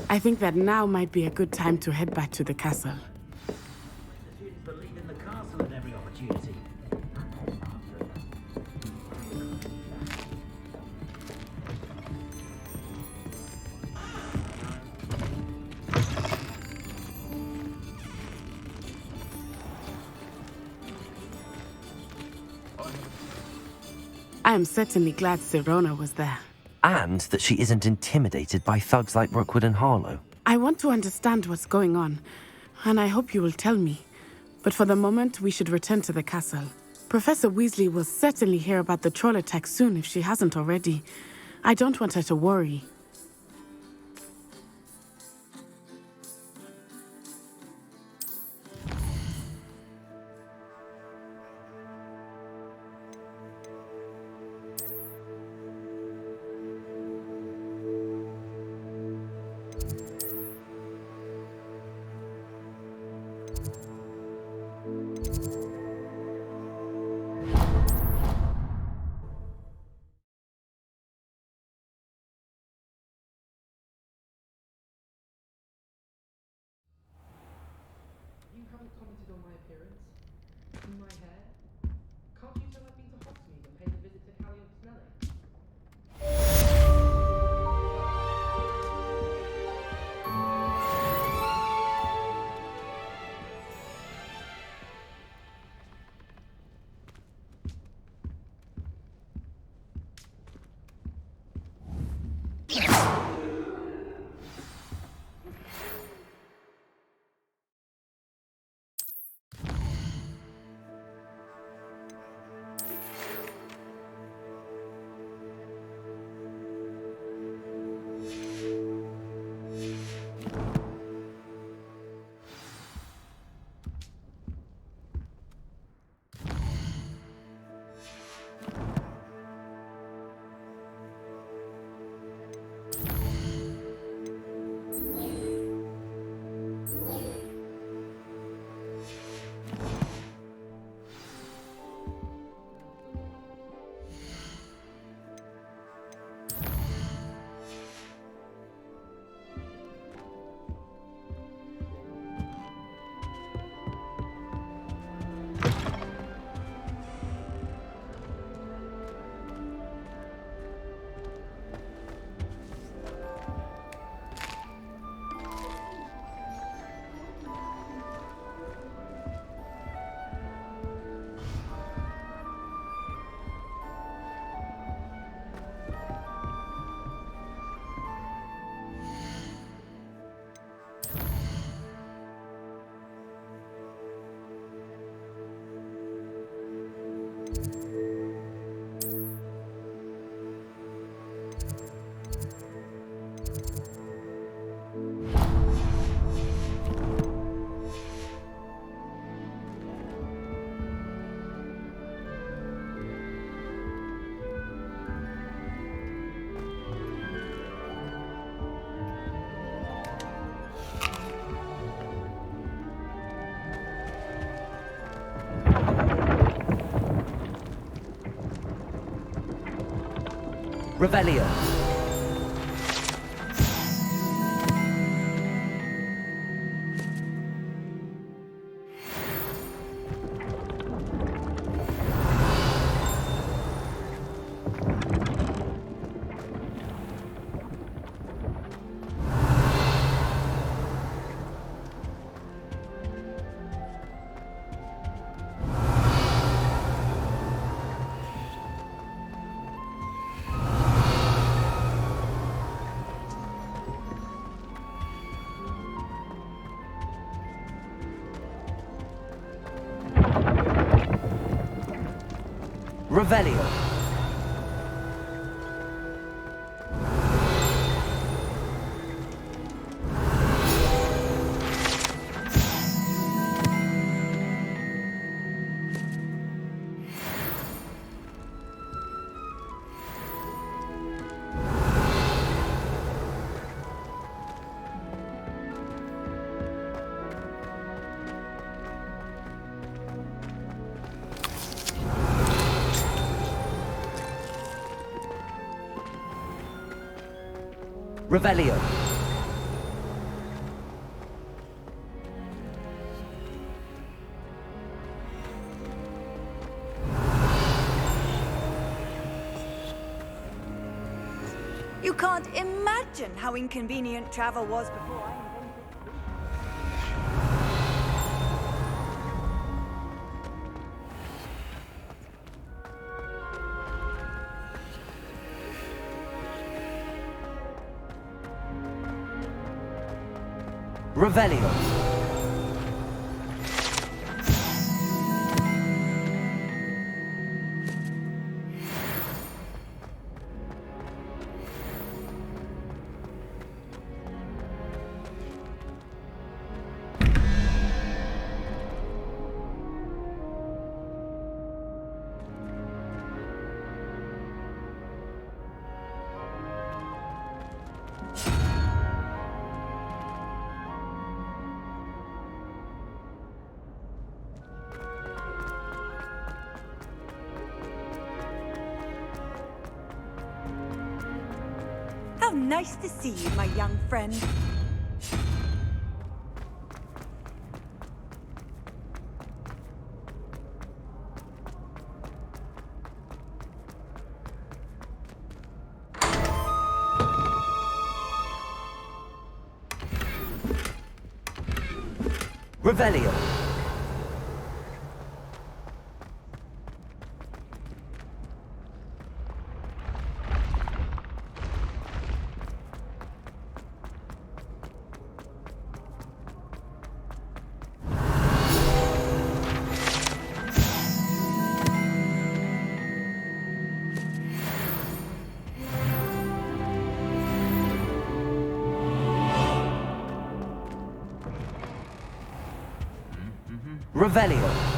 I think that now might be a good time to head back to the castle. The students believe in the castle at every opportunity. I am certainly glad Sirona was there. And that she isn't intimidated by thugs like Rookwood and Harlow. I want to understand what's going on, and I hope you will tell me. But for the moment, we should return to the castle. Professor Weasley will certainly hear about the troll attack soon if she hasn't already. I don't want her to worry. You haven't commented on my appearance, and my hair. Can't you tell I've been to Hogsmeade and paid a visit to Calliope Snelling? Revelio. Revelio. Revelio. imagine how inconvenient travel was before I invented it. Revelio. How nice to see you, my young friend. Revelio. Revelio.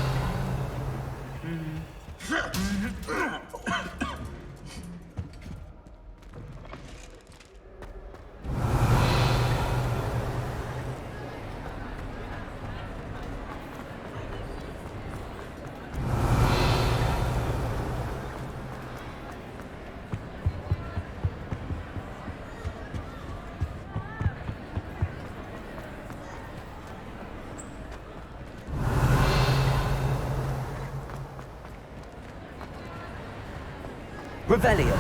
Revelio.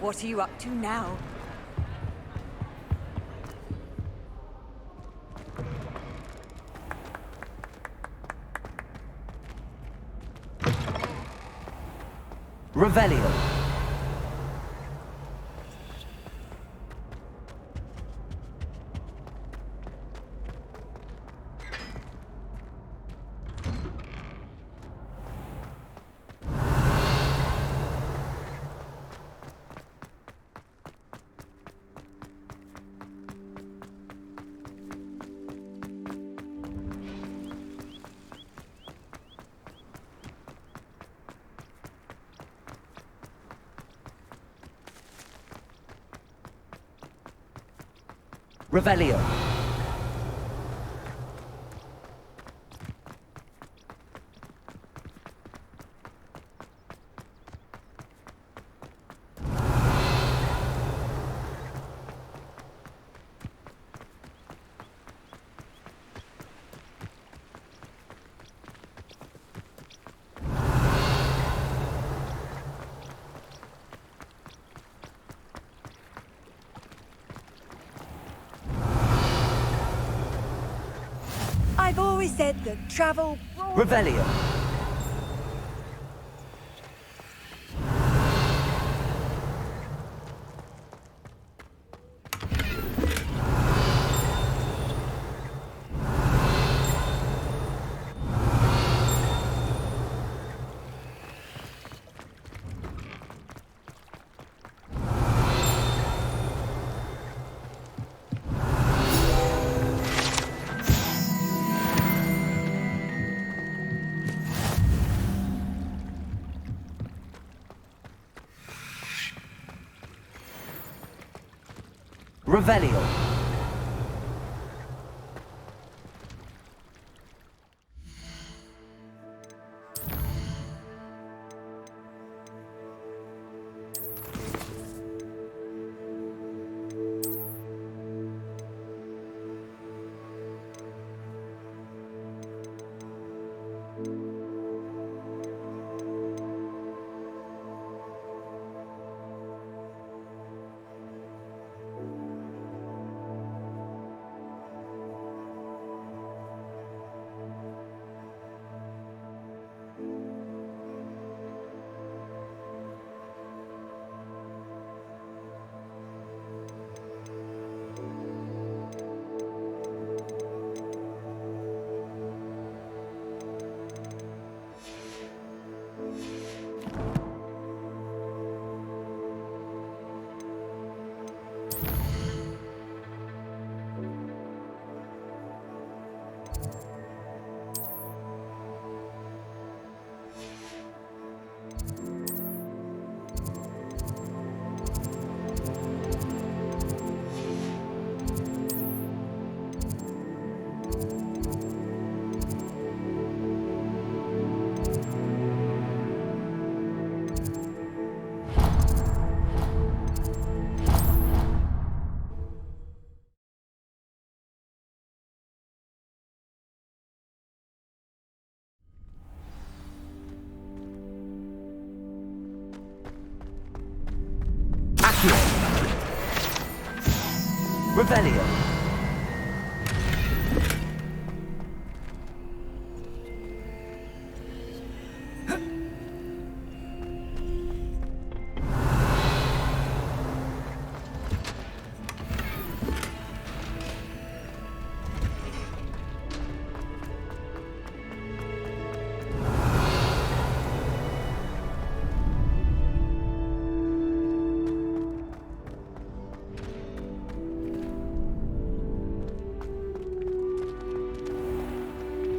What are you up to now? Revelio. Revelio. I've always said that travel... Revelio. Revelio. Accio. Revelio.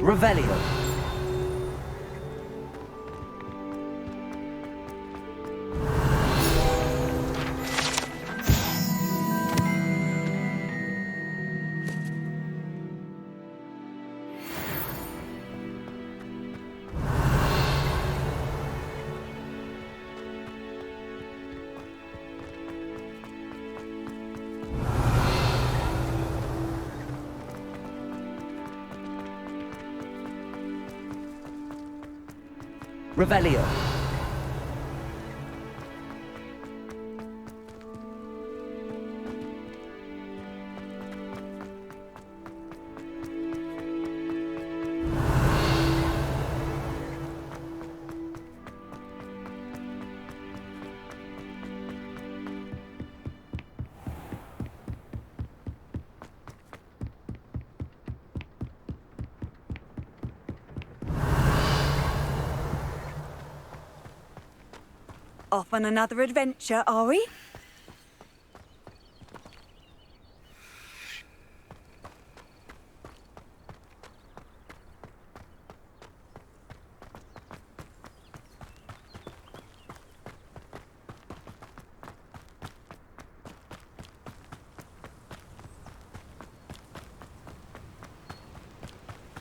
Revelio. Revelio. Off on another adventure, are we?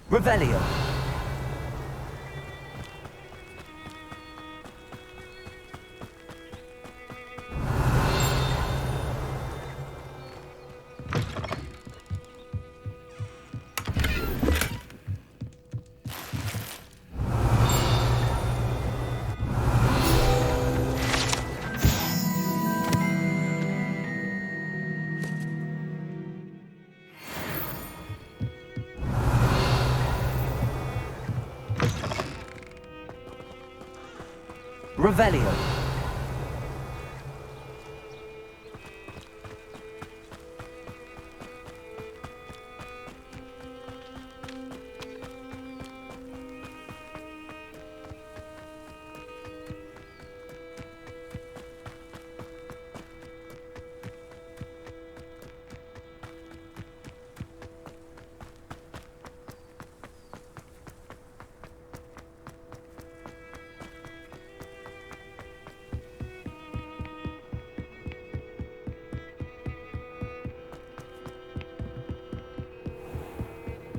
Revelio. Revelio.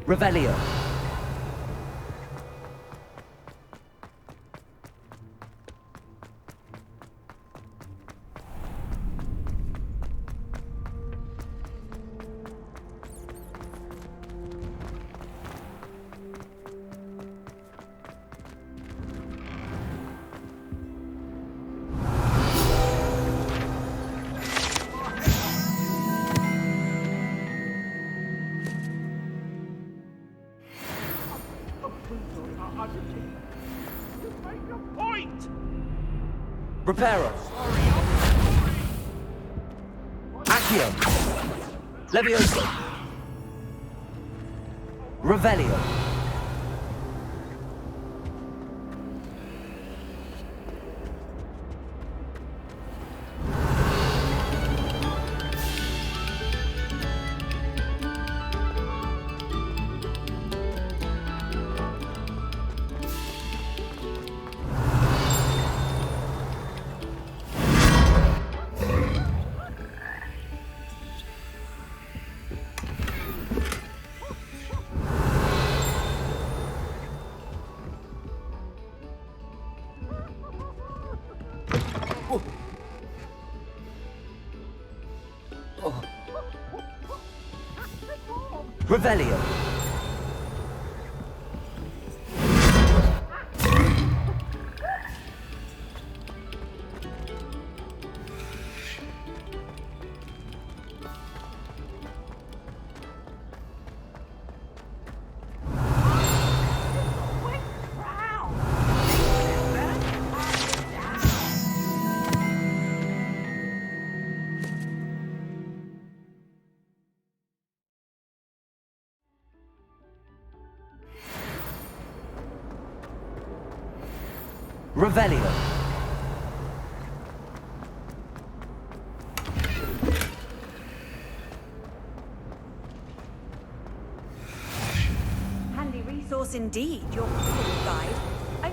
Revelio. Reparo. Accio. Levioso. Revelio. Revelio. Revelio. Handy resource indeed, your field guide. I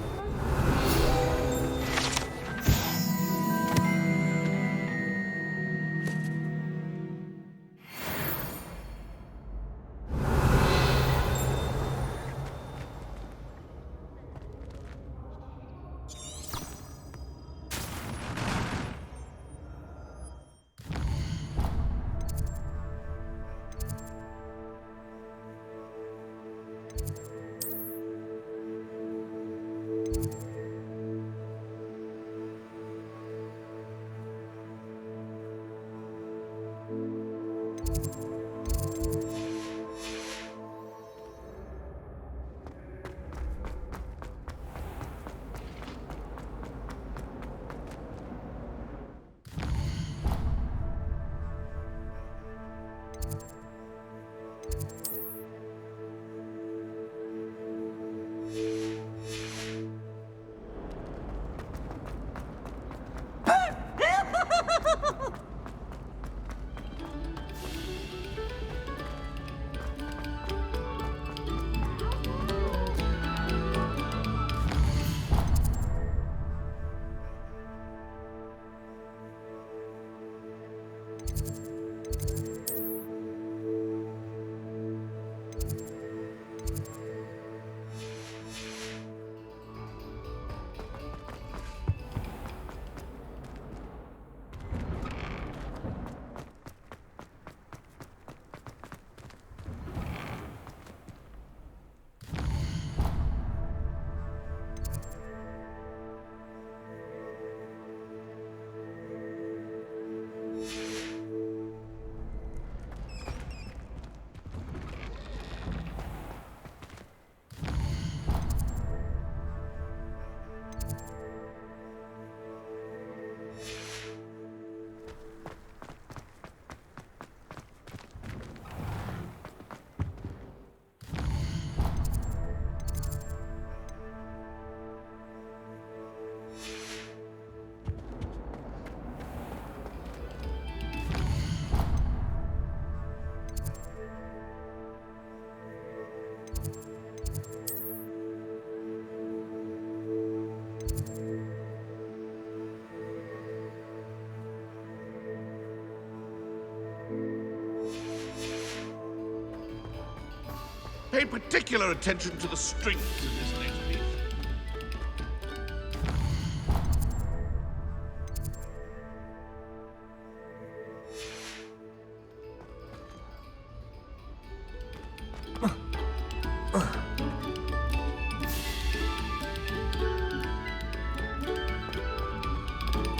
Pay particular attention to the strings in this next piece.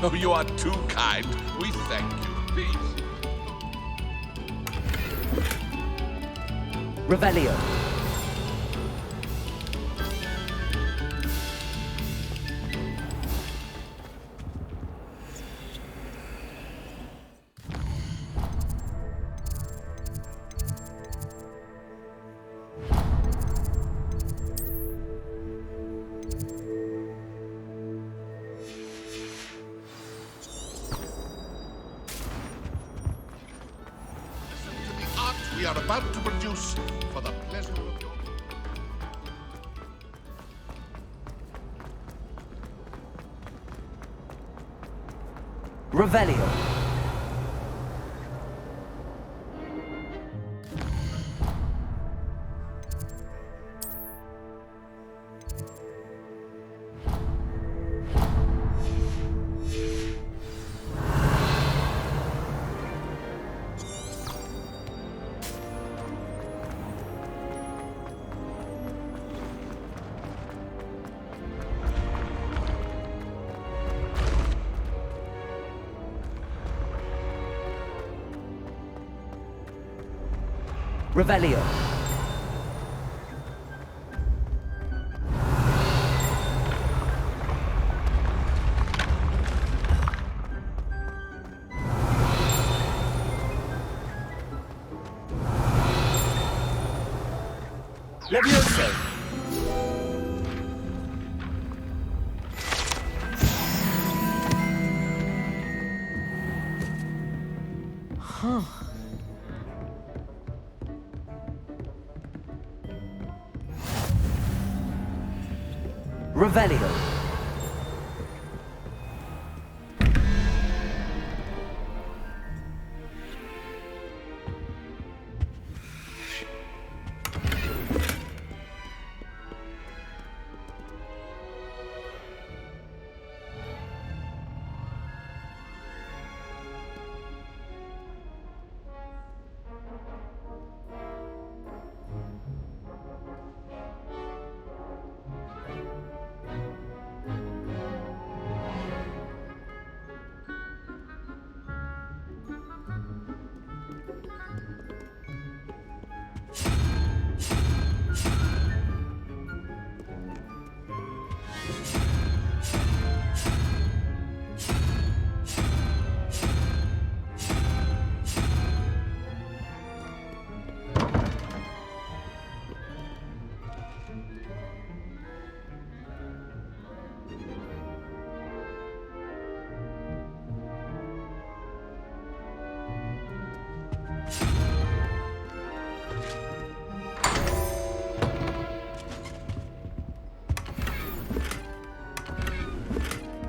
Oh, you are too kind. We thank you. Please. Revelio. We are about to produce for the pleasure of your... Revelio. Revelio. Levioso. Revelio.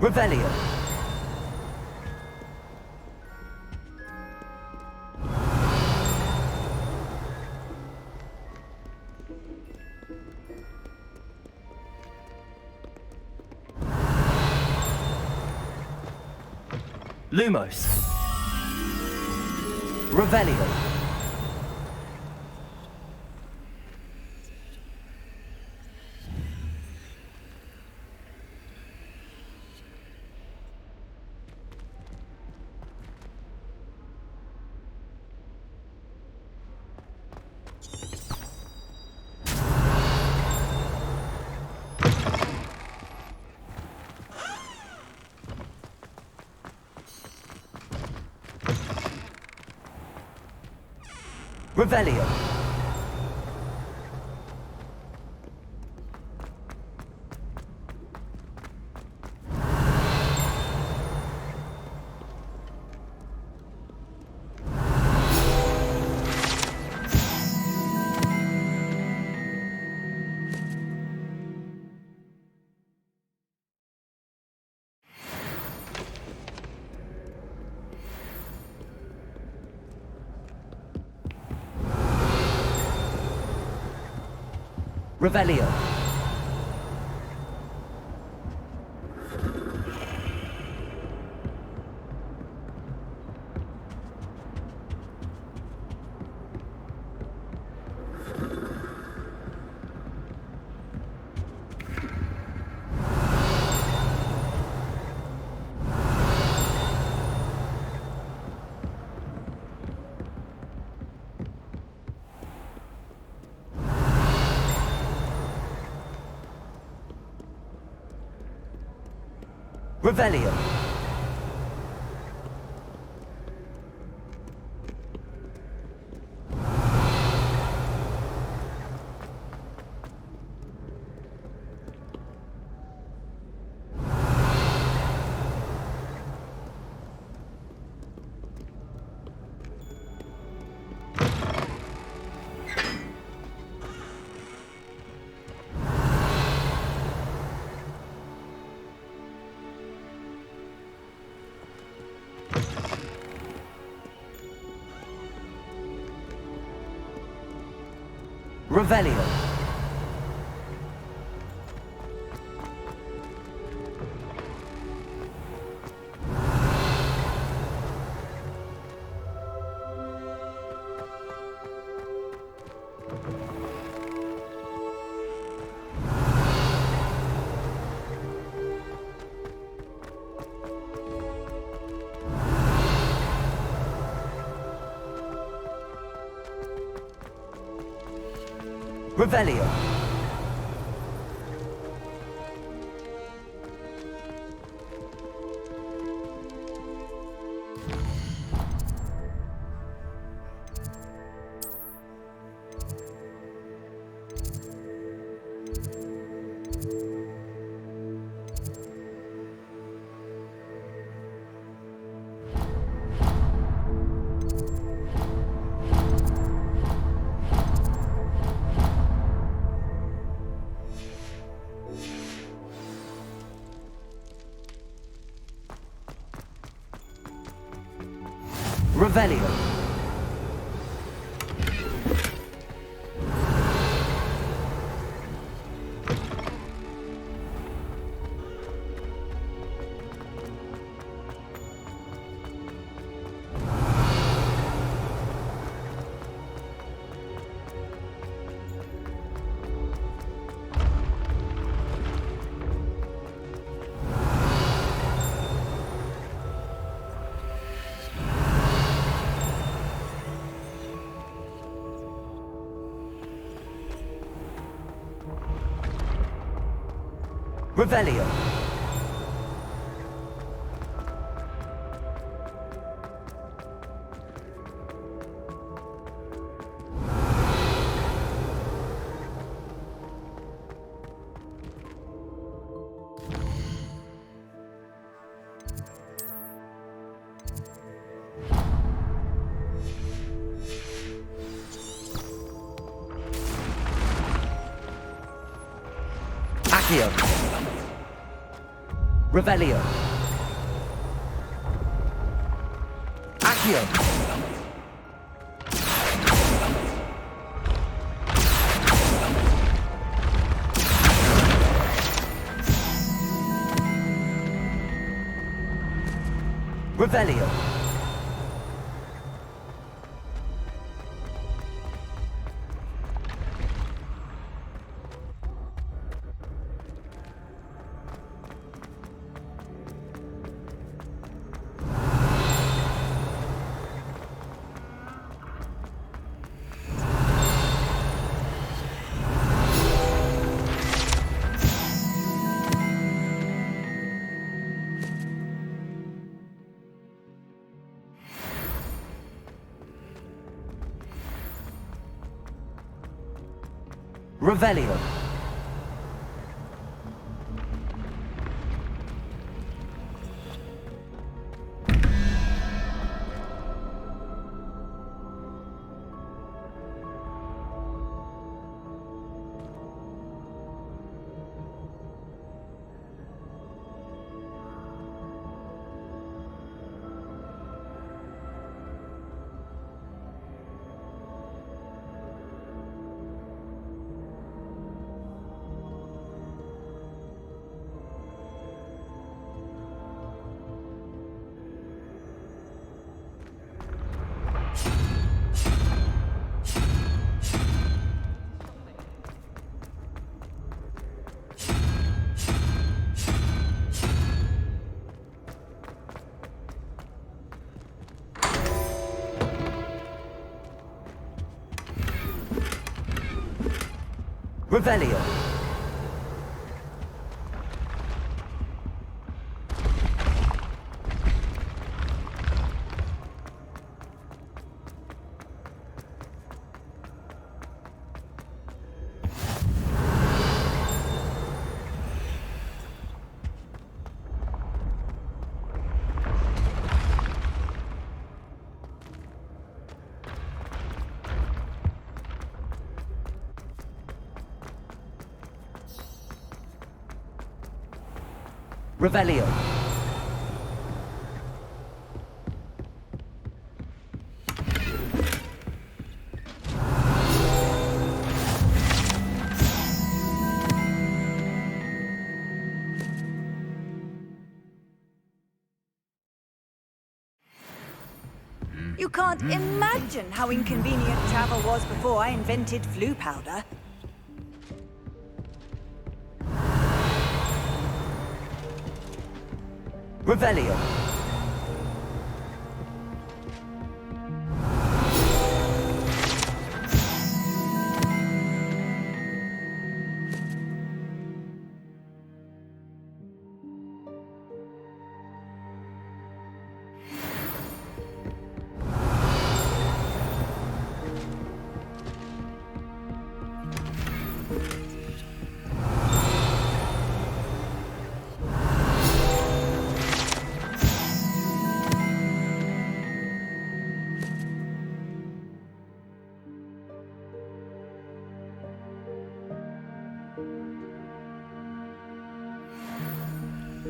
Revelio. Lumos. Revelio. Revelio. Revelio. Revelio. Revelio. Revelio. Revelio. Revelio. Accio. Revelio. Accio. Revelio. Revelio. Revelio. Revelio. You can't imagine how inconvenient travel was before I invented flu powder. Revelio.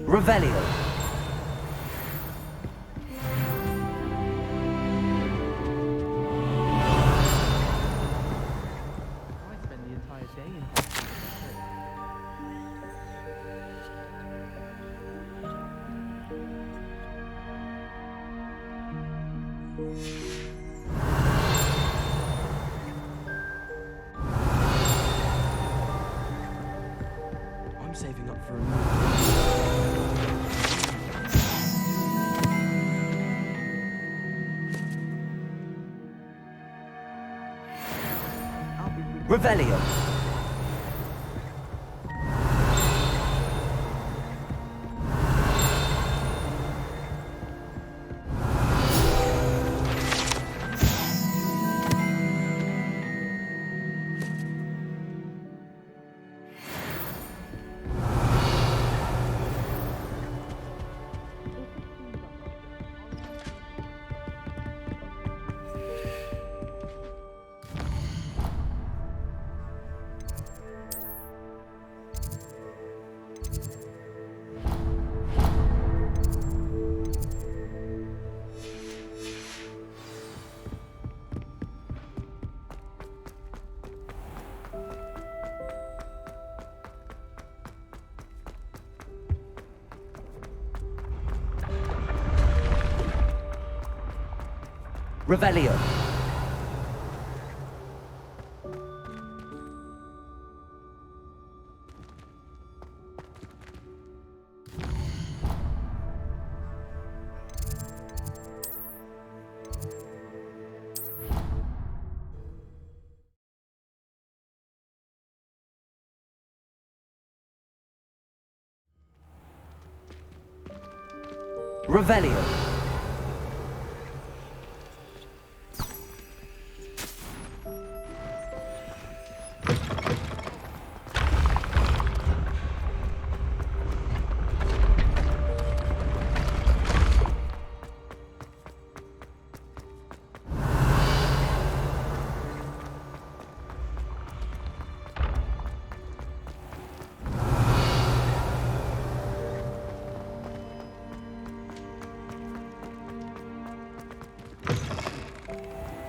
Revelio. Revelio. Revelio. Revelio.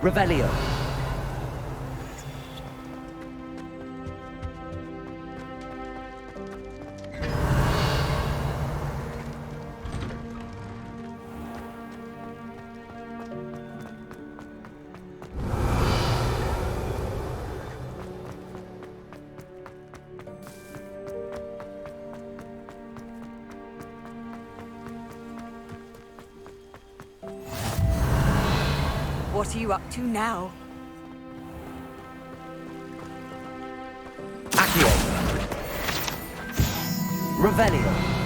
Revelio. What are you up to now? Accio. Revelio.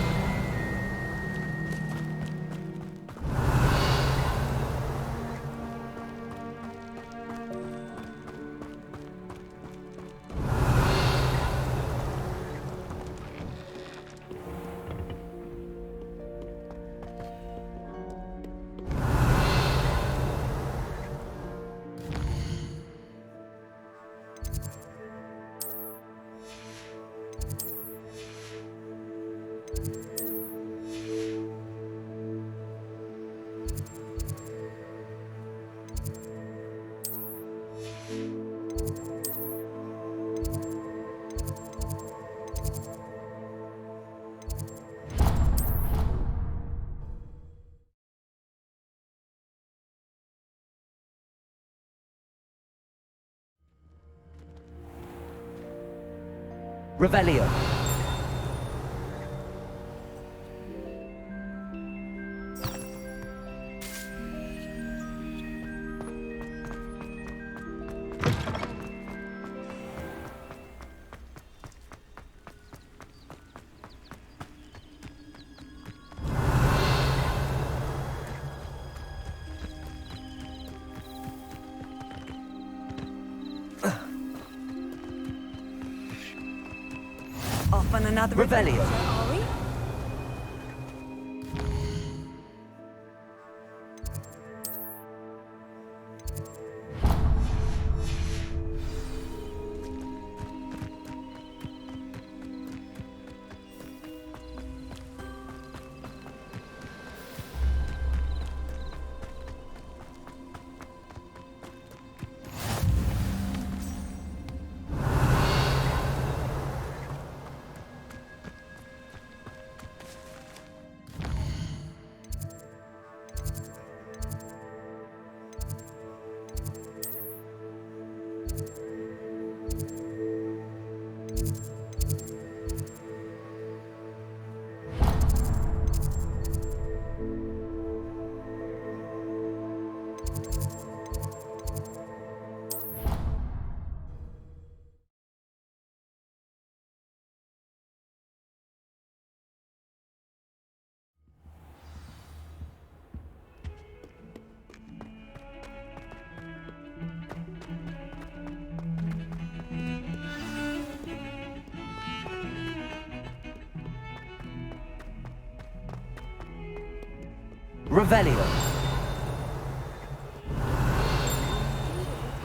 Revelio. Off on another Revelio. adventure, are we? Revelio.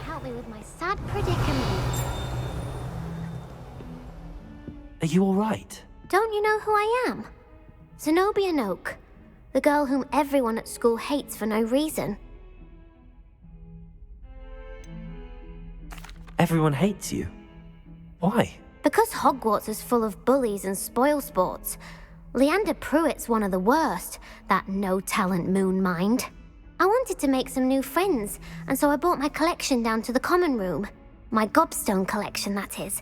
Help me with my sad predicament. Are you all right? Don't you know who I am? Zenobia Noak, the girl whom everyone at school hates for no reason. Everyone hates you. Why? Because Hogwarts is full of bullies and spoilsports. Leander Pruitt's one of the worst, that no-talent moon mind. I wanted to make some new friends, and so I brought my collection down to the common room. My gobstone collection, that is.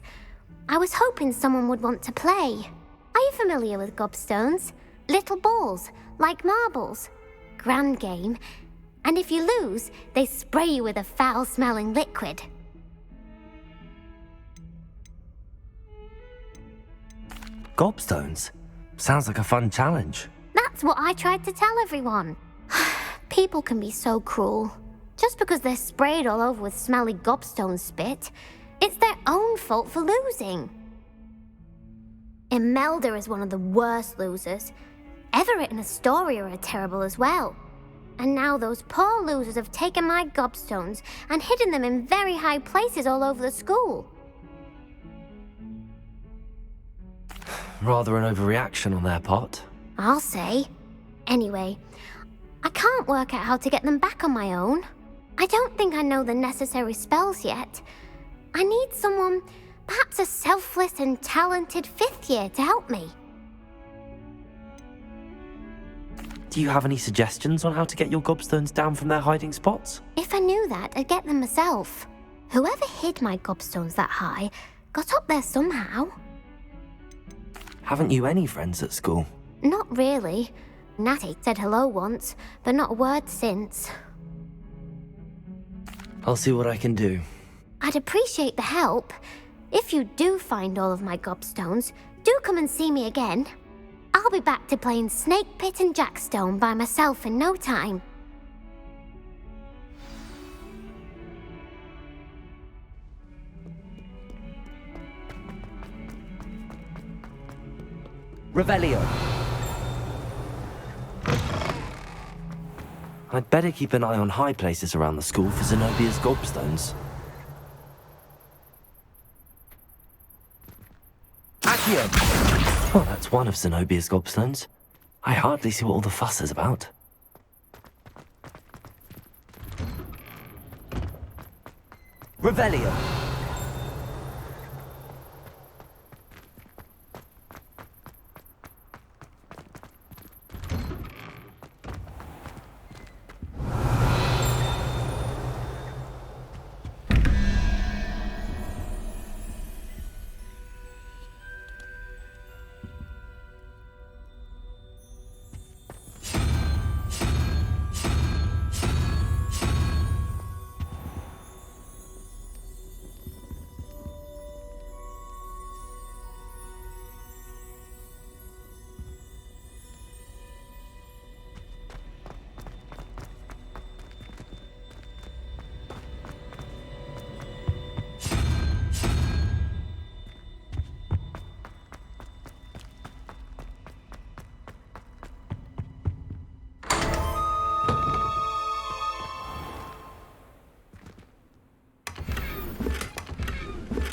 I was hoping someone would want to play. Are you familiar with gobstones? Little balls, like marbles. Grand game. And if you lose, they spray you with a foul-smelling liquid. Gobstones? Sounds like a fun challenge. That's what I tried to tell everyone. People can be so cruel. Just because they're sprayed all over with smelly gobstone spit, it's their own fault for losing. Imelda is one of the worst losers. Everett and Astoria are terrible as well. And now those poor losers have taken my gobstones and hidden them in very high places all over the school. Rather an overreaction on their part. I'll say. Anyway, I can't work out how to get them back on my own. I don't think I know the necessary spells yet. I need someone, perhaps a selfless and talented fifth year to help me. Do you have any suggestions on how to get your gobstones down from their hiding spots? If I knew that, I'd get them myself. Whoever hid my gobstones that high got up there somehow. Haven't you any friends at school? Not really. Natty said hello once, but not a word since. I'll see what I can do. I'd appreciate the help. If you do find all of my gobstones, do come and see me again. I'll be back to playing Snake Pit and Jackstone by myself in no time. Revelio. I'd better keep an eye on high places around the school for Zenobia's gobstones. Accio! Well, that's one of Zenobia's gobstones. I hardly see what all the fuss is about. Revelio.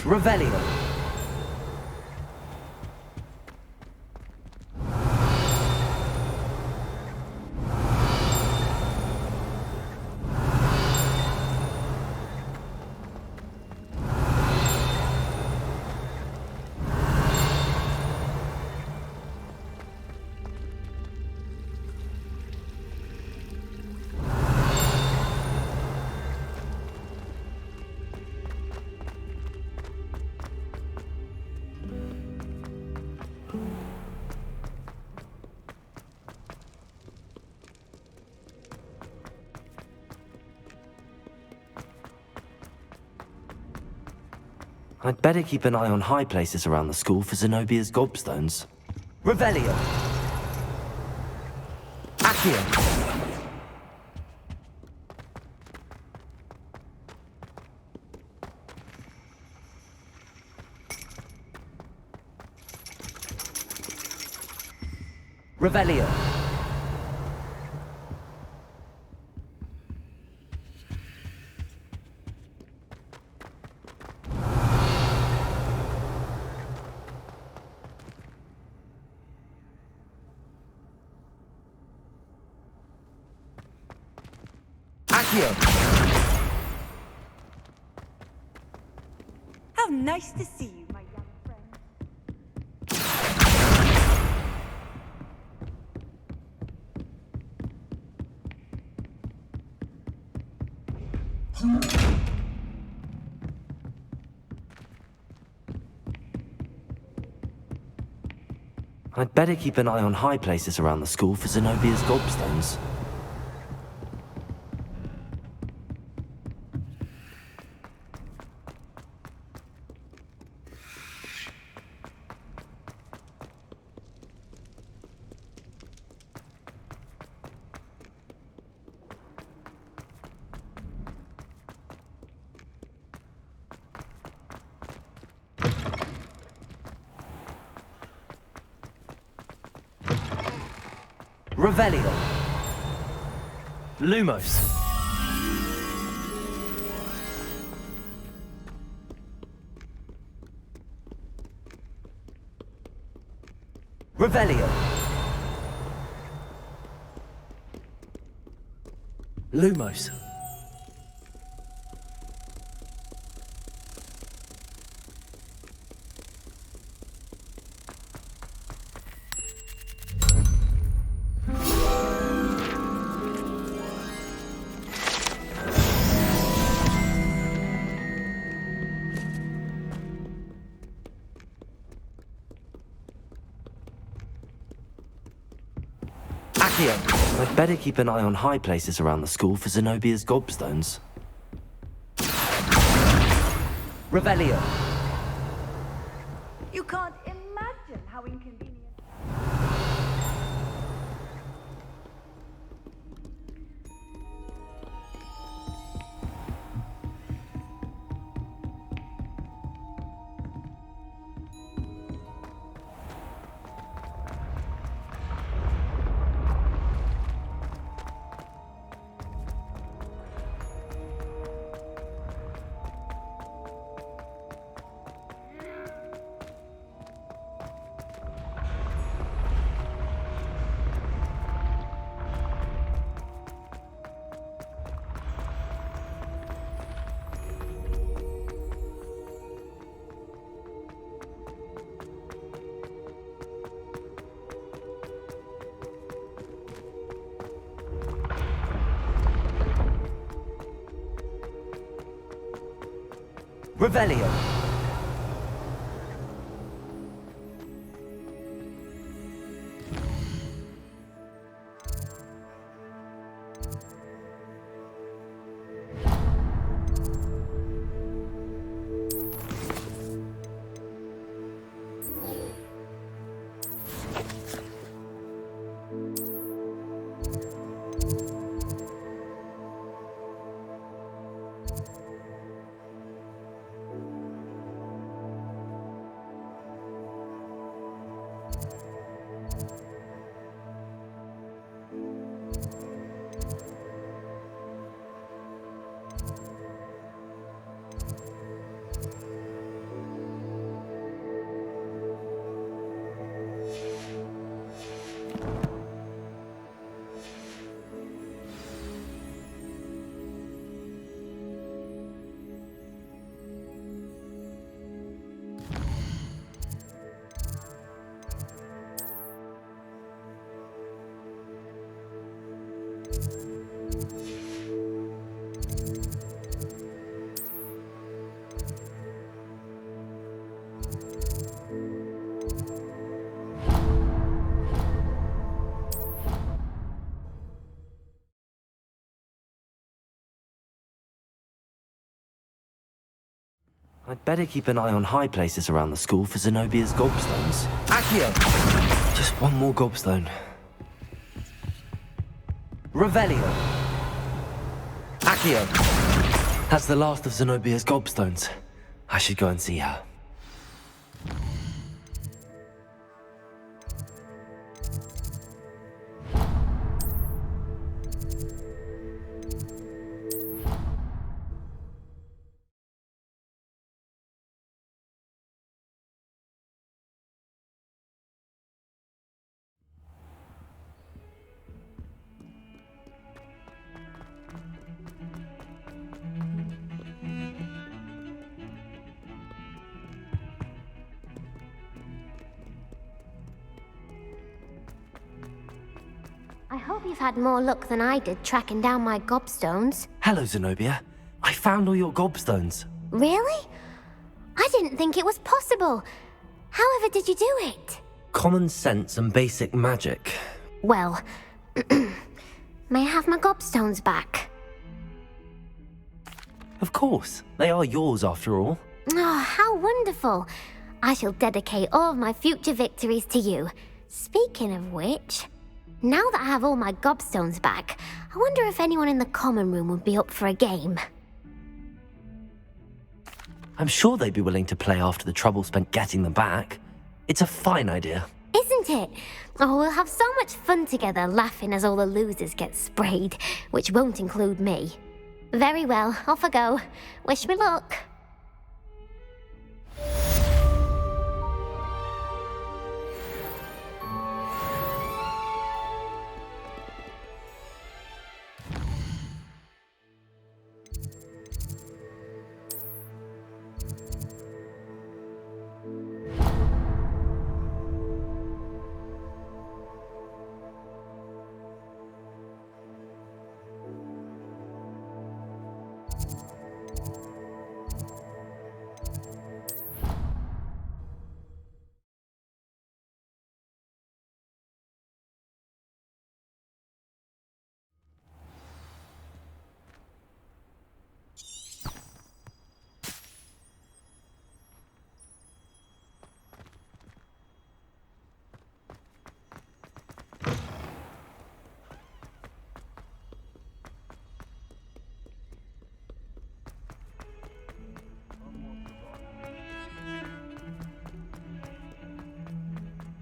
Revelio. I'd better keep an eye on high places around the school for Zenobia's gobstones. Revelio. Accio. Revelio. Accio! How nice to see you, my young friend. I'd better keep an eye on high places around the school for Zenobia's gobstones. Revelio. Lumos. Revelio. Lumos. Accio. I'd better keep an eye on high places around the school for Zenobia's gobstones. Revelio. You can't imagine how inconvenient. Revelio. I'd better keep an eye on high places around the school for Zenobia's gobstones. Accio! Just one more gobstone. Revelio. Accio! That's the last of Zenobia's gobstones. I should go and see her. I hope you've had more luck than I did tracking down my gobstones. Hello, Zenobia. I found all your gobstones. Really? I didn't think it was possible. However did you do it? Common sense and basic magic. Well, may I have my gobstones back? Of course. They are yours after all. Oh, how wonderful. I shall dedicate all of my future victories to you. Speaking of which, now that I have all my gobstones back, I wonder if anyone in the common room would be up for a game. I'm sure they'd be willing to play after the trouble spent getting them back. It's a fine idea. Isn't it? Oh, we'll have so much fun together laughing as all the losers get sprayed, which won't include me. Very well, off I go. Wish me luck.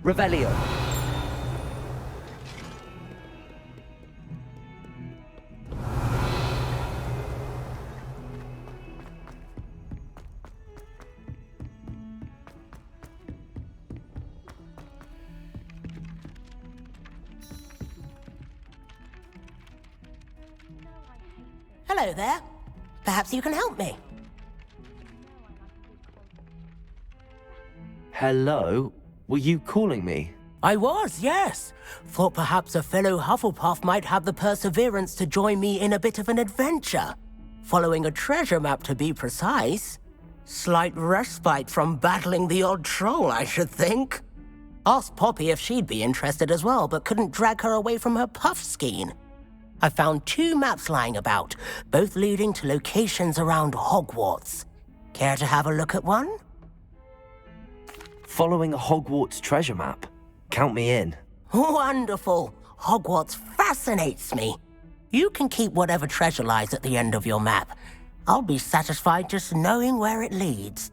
Revelio. Hello there. Perhaps you can help me. Hello? Were you calling me? I was, yes. Thought perhaps a fellow Hufflepuff might have the perseverance to join me in a bit of an adventure. Following a treasure map, to be precise. Slight respite from battling the odd troll, I should think. Asked Poppy if she'd be interested as well, but couldn't drag her away from her puff skein. I found 2 maps lying about, both leading to locations around Hogwarts. Care to have a look at one? Following a Hogwarts treasure map. Count me in. Wonderful. Hogwarts fascinates me. You can keep whatever treasure lies at the end of your map. I'll be satisfied just knowing where it leads.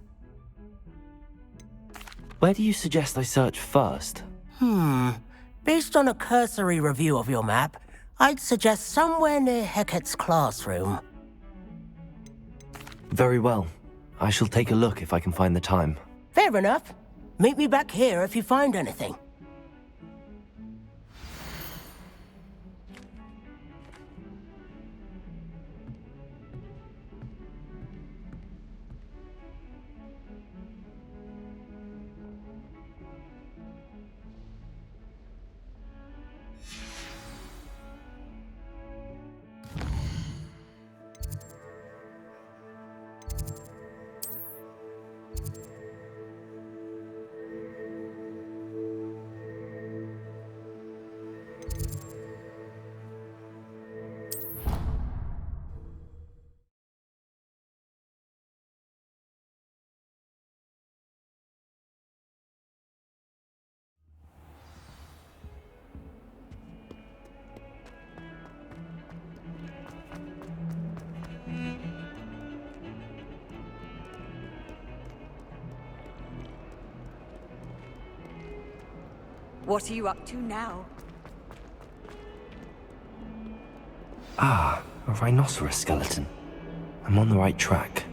Where do you suggest I search first? Based on a cursory review of your map, I'd suggest somewhere near Hecat's classroom. Very well. I shall take a look if I can find the time. Fair enough. Meet me back here if you find anything. What are you up to now? Ah, a rhinoceros skeleton. I'm on the right track.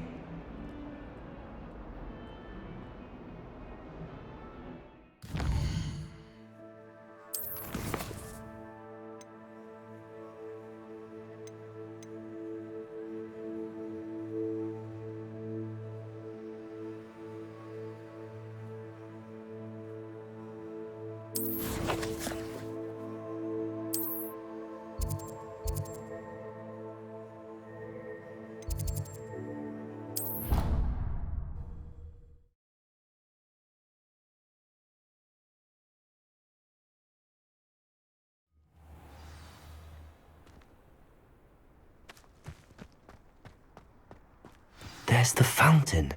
There's the fountain.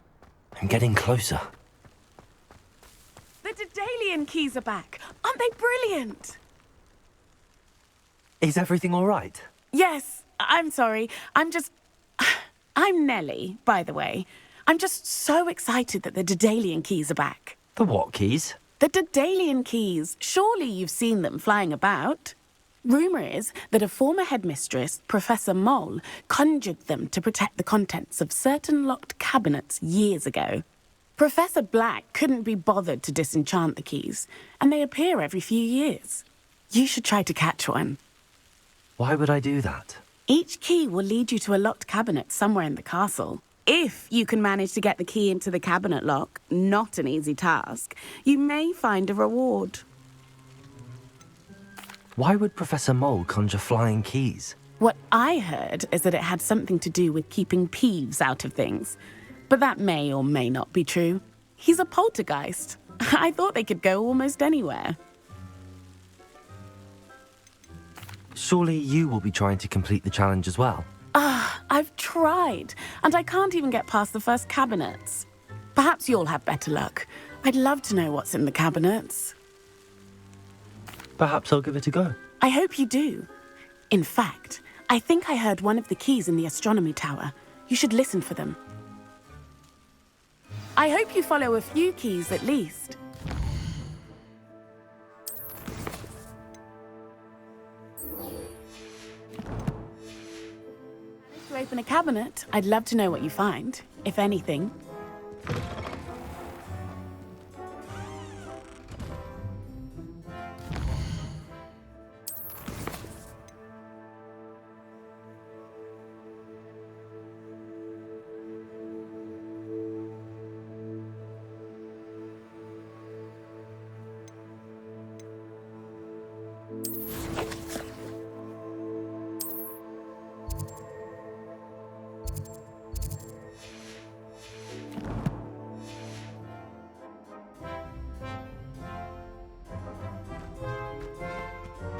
I'm getting closer. The Daedalian keys are back. Aren't they brilliant? Is everything all right? Yes, I'm sorry. I'm Nellie, by the way. I'm just so excited that the Daedalian keys are back. The what keys? The Daedalian keys. Surely you've seen them flying about. Rumour is that a former headmistress, Professor Mole, conjured them to protect the contents of certain locked cabinets years ago. Professor Black couldn't be bothered to disenchant the keys, and they appear every few years. You should try to catch one. Why would I do that? Each key will lead you to a locked cabinet somewhere in the castle. If you can manage to get the key into the cabinet lock, not an easy task, you may find a reward. Why would Professor Mole conjure flying keys? What I heard is that it had something to do with keeping Peeves out of things. But that may or may not be true. He's a poltergeist. I thought they could go almost anywhere. Surely you will be trying to complete the challenge as well. I've tried, and I can't even get past the first cabinets. Perhaps you'll have better luck. I'd love to know what's in the cabinets. Perhaps I'll give it a go. I hope you do. In fact, I think I heard one of the keys in the astronomy tower. You should listen for them. I hope you follow a few keys at least. To open a cabinet, I'd love to know what you find, if anything.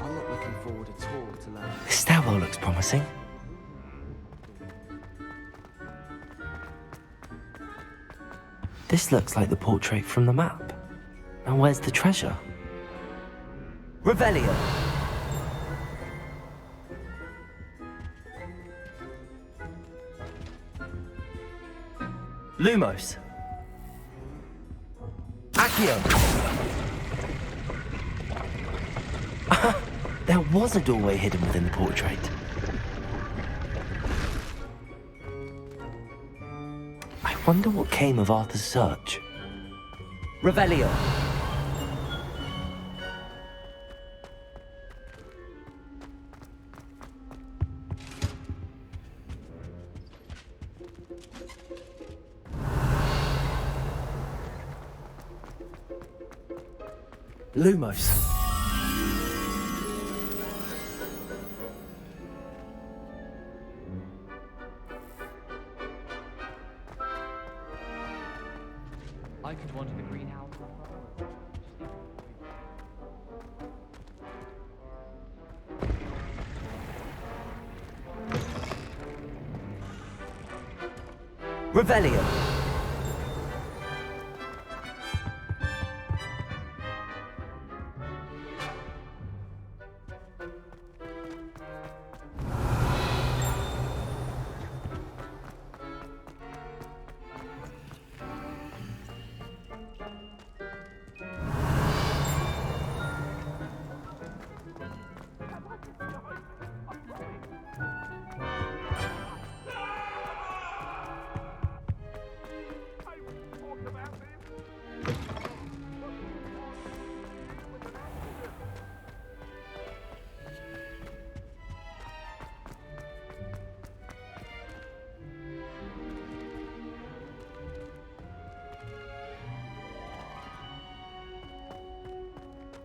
I'm not looking forward at all to learning. This stairwell looks promising. This looks like the portrait from the map. Now where's the treasure? Revelio! Lumos! Accio! There was a doorway hidden within the portrait. I wonder what came of Arthur's search. Revelio! Lumos. I could wander the greenhouse. Revelio.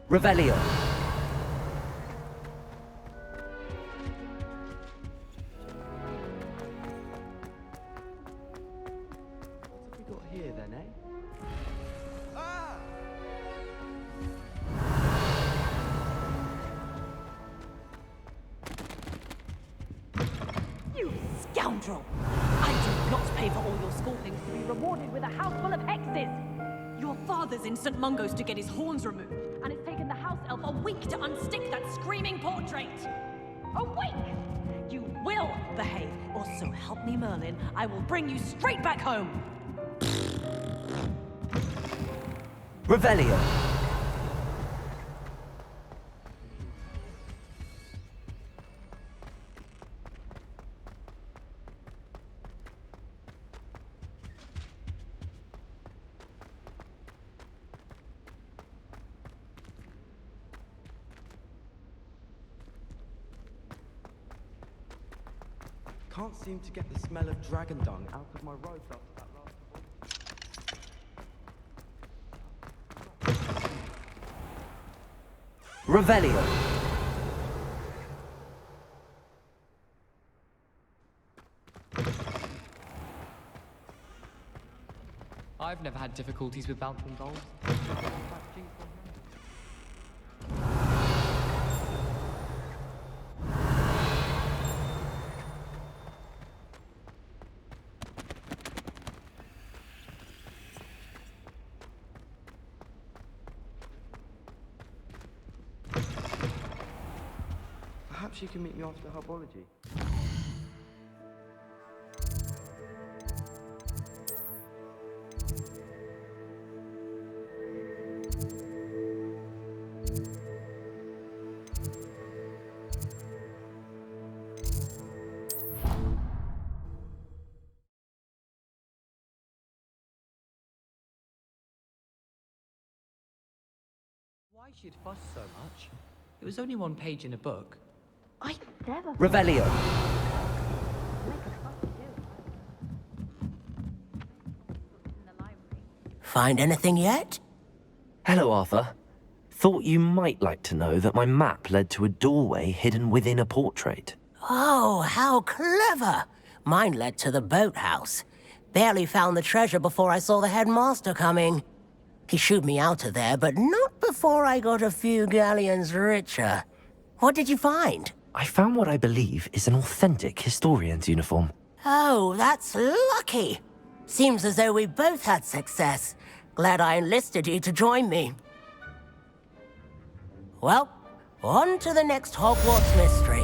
Revelio. What have we got here then, eh? You scoundrel! I do not pay for all your school things to be rewarded with a house full of hexes. Your father's in St. Mungo's to get his horns removed, and it's taken the house elf a week to unstick that screaming portrait. A week! You will behave, or so help me Merlin, I will bring you straight back home. Revelio. Can't seem to get the smell of dragon dung out of my robes after that last Revelio. I've never had difficulties with bouncing balls. Perhaps you can meet me after herbology. Why she'd fuss so much? It was only one page in a book. I never... Revelio. Find anything yet? Hello, Arthur. Thought you might like to know that my map led to a doorway hidden within a portrait. Oh, how clever! Mine led to the boathouse. Barely found the treasure before I saw the headmaster coming. He shooed me out of there, but not before I got a few galleons richer. What did you find? I found what I believe is an authentic historian's uniform. Oh, that's lucky. Seems as though we both had success. Glad I enlisted you to join me. Well, on to the next Hogwarts mystery.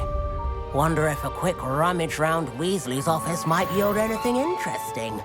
Wonder if a quick rummage round Weasley's office might yield anything interesting.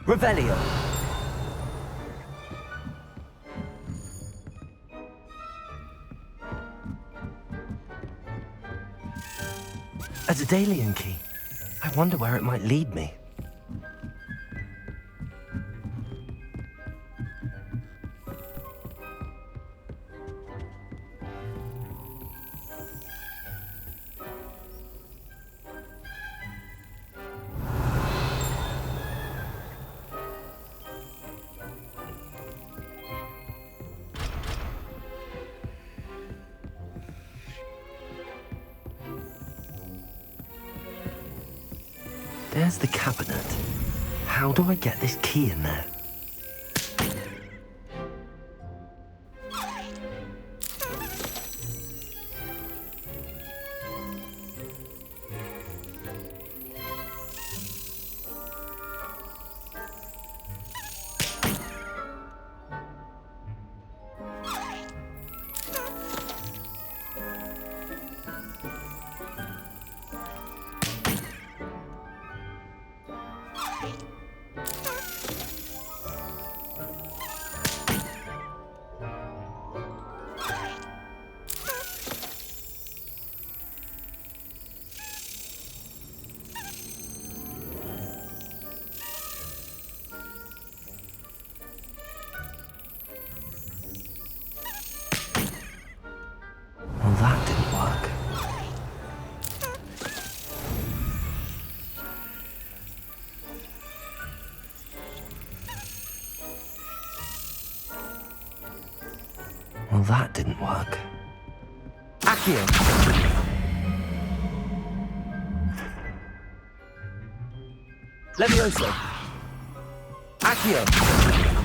Revelio. A Daedalian key. I wonder where it might lead me. There's the cabinet. How do I get this key in there? Well, that didn't work. Accio! Levioso! Accio!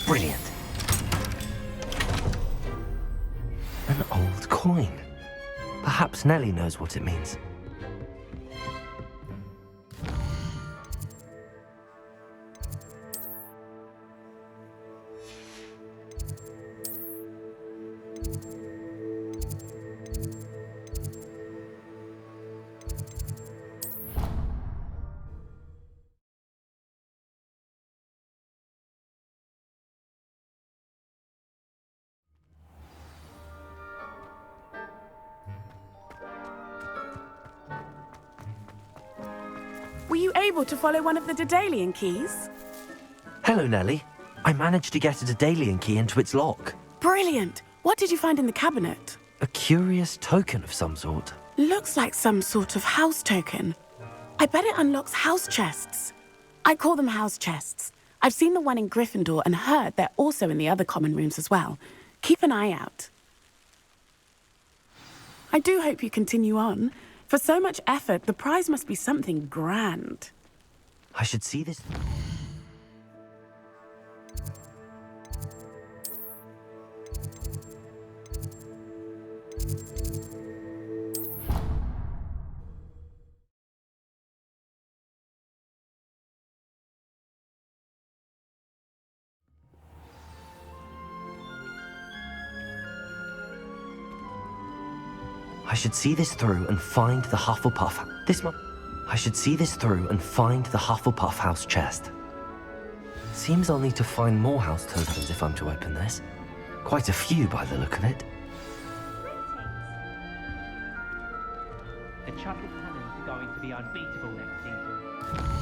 Brilliant. An old coin. Perhaps Nellie knows what it means. Were you able to follow one of the Daedalian keys? Hello, Nellie. I managed to get a Daedalian key into its lock. Brilliant! What did you find in the cabinet? A curious token of some sort. Looks like some sort of house token. I bet it unlocks house chests. I call them house chests. I've seen the one in Gryffindor and heard they're also in the other common rooms as well. Keep an eye out. I do hope you continue on. For so much effort, the prize must be something grand. I should see this. I should see this through and find the Hufflepuff. I should see this through and find the Hufflepuff house chest. Seems I'll need to find more house tokens if I'm to open this. Quite a few by the look of it. The chocolate cannons are going to be unbeatable next season.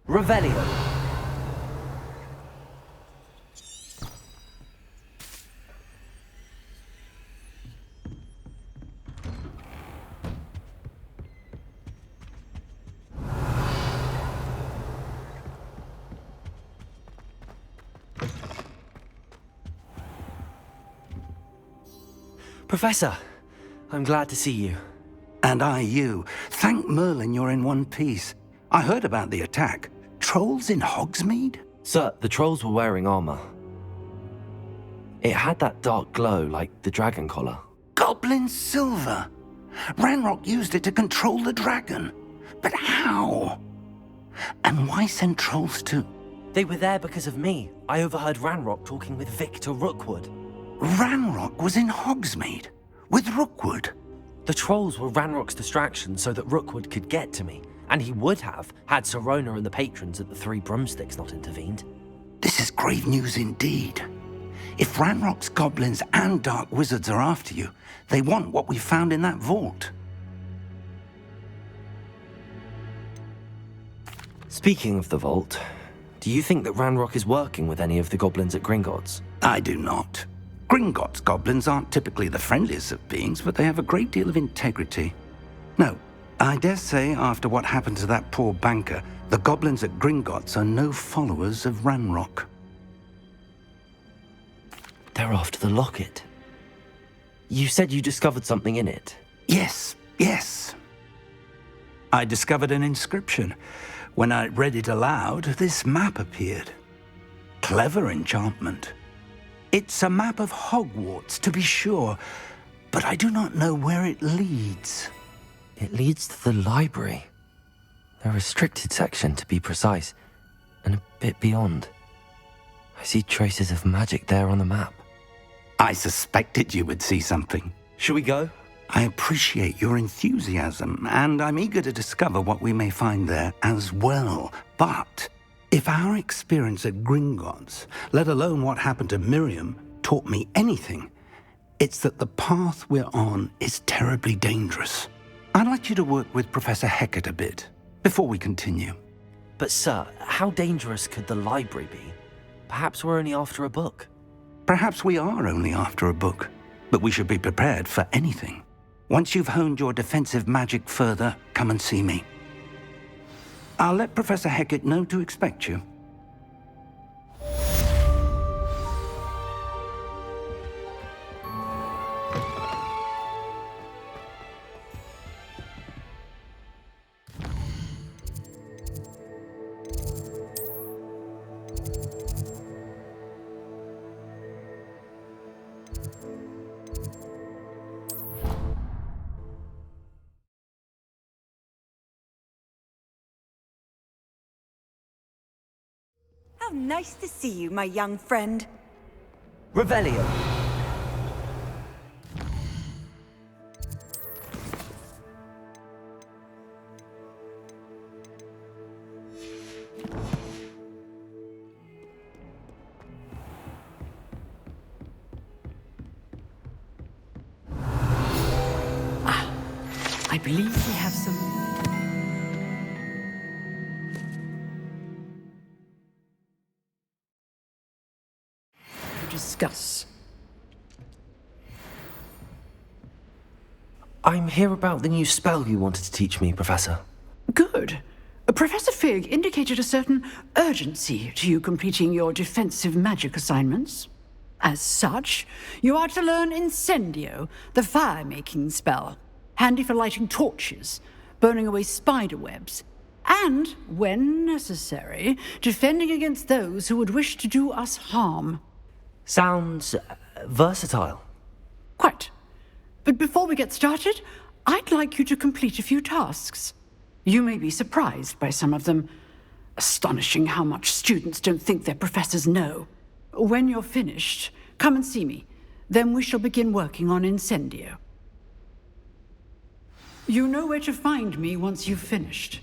Revelio. Professor, I'm glad to see you. And I you. Thank Merlin you're in one piece. I heard about the attack. Trolls in Hogsmeade? Sir, the trolls were wearing armor. It had that dark glow like the dragon collar. Goblin silver! Ranrock used it to control the dragon. But how? And why send trolls too? They were there because of me. I overheard Ranrock talking with Victor Rookwood. Ranrock was in Hogsmeade? With Rookwood? The trolls were Ranrock's distraction so that Rookwood could get to me. And he would have, had Sirona and the patrons at the Three Broomsticks not intervened. This is grave news indeed. If Ranrock's goblins and dark wizards are after you, they want what we found in that vault. Speaking of the vault, do you think that Ranrock is working with any of the goblins at Gringotts? I do not. Gringotts goblins aren't typically the friendliest of beings, but they have a great deal of integrity. No, I dare say after what happened to that poor banker, the goblins at Gringotts are no followers of Ranrock. They're after the locket. You said you discovered something in it. Yes. I discovered an inscription. When I read it aloud, this map appeared. Clever enchantment. It's a map of Hogwarts, to be sure, but I do not know where it leads. It leads to the library. A restricted section, to be precise, and a bit beyond. I see traces of magic there on the map. I suspected you would see something. Shall we go? I appreciate your enthusiasm, and I'm eager to discover what we may find there as well. But if our experience at Gringotts, let alone what happened to Miriam, taught me anything, it's that the path we're on is terribly dangerous. I'd like you to work with Professor Hecat a bit before we continue. But sir, how dangerous could the library be? Perhaps we're only after a book. Perhaps we are only after a book, but we should be prepared for anything. Once you've honed your defensive magic further, come and see me. I'll let Professor Hecat know to expect you. How nice to see you, my young friend. Revelio. I believe we have some... to discuss. I'm here about the new spell you wanted to teach me, Professor. Good. Professor Fig indicated a certain urgency to you completing your defensive magic assignments. As such, you are to learn Incendio, the fire-making spell, handy for lighting torches, burning away spider webs, and, when necessary, defending against those who would wish to do us harm. Sounds versatile. Quite. But before we get started, I'd like you to complete a few tasks. You may be surprised by some of them. Astonishing how much students don't think their professors know. When you're finished, come and see me. Then we shall begin working on Incendio. You know where to find me once you've finished.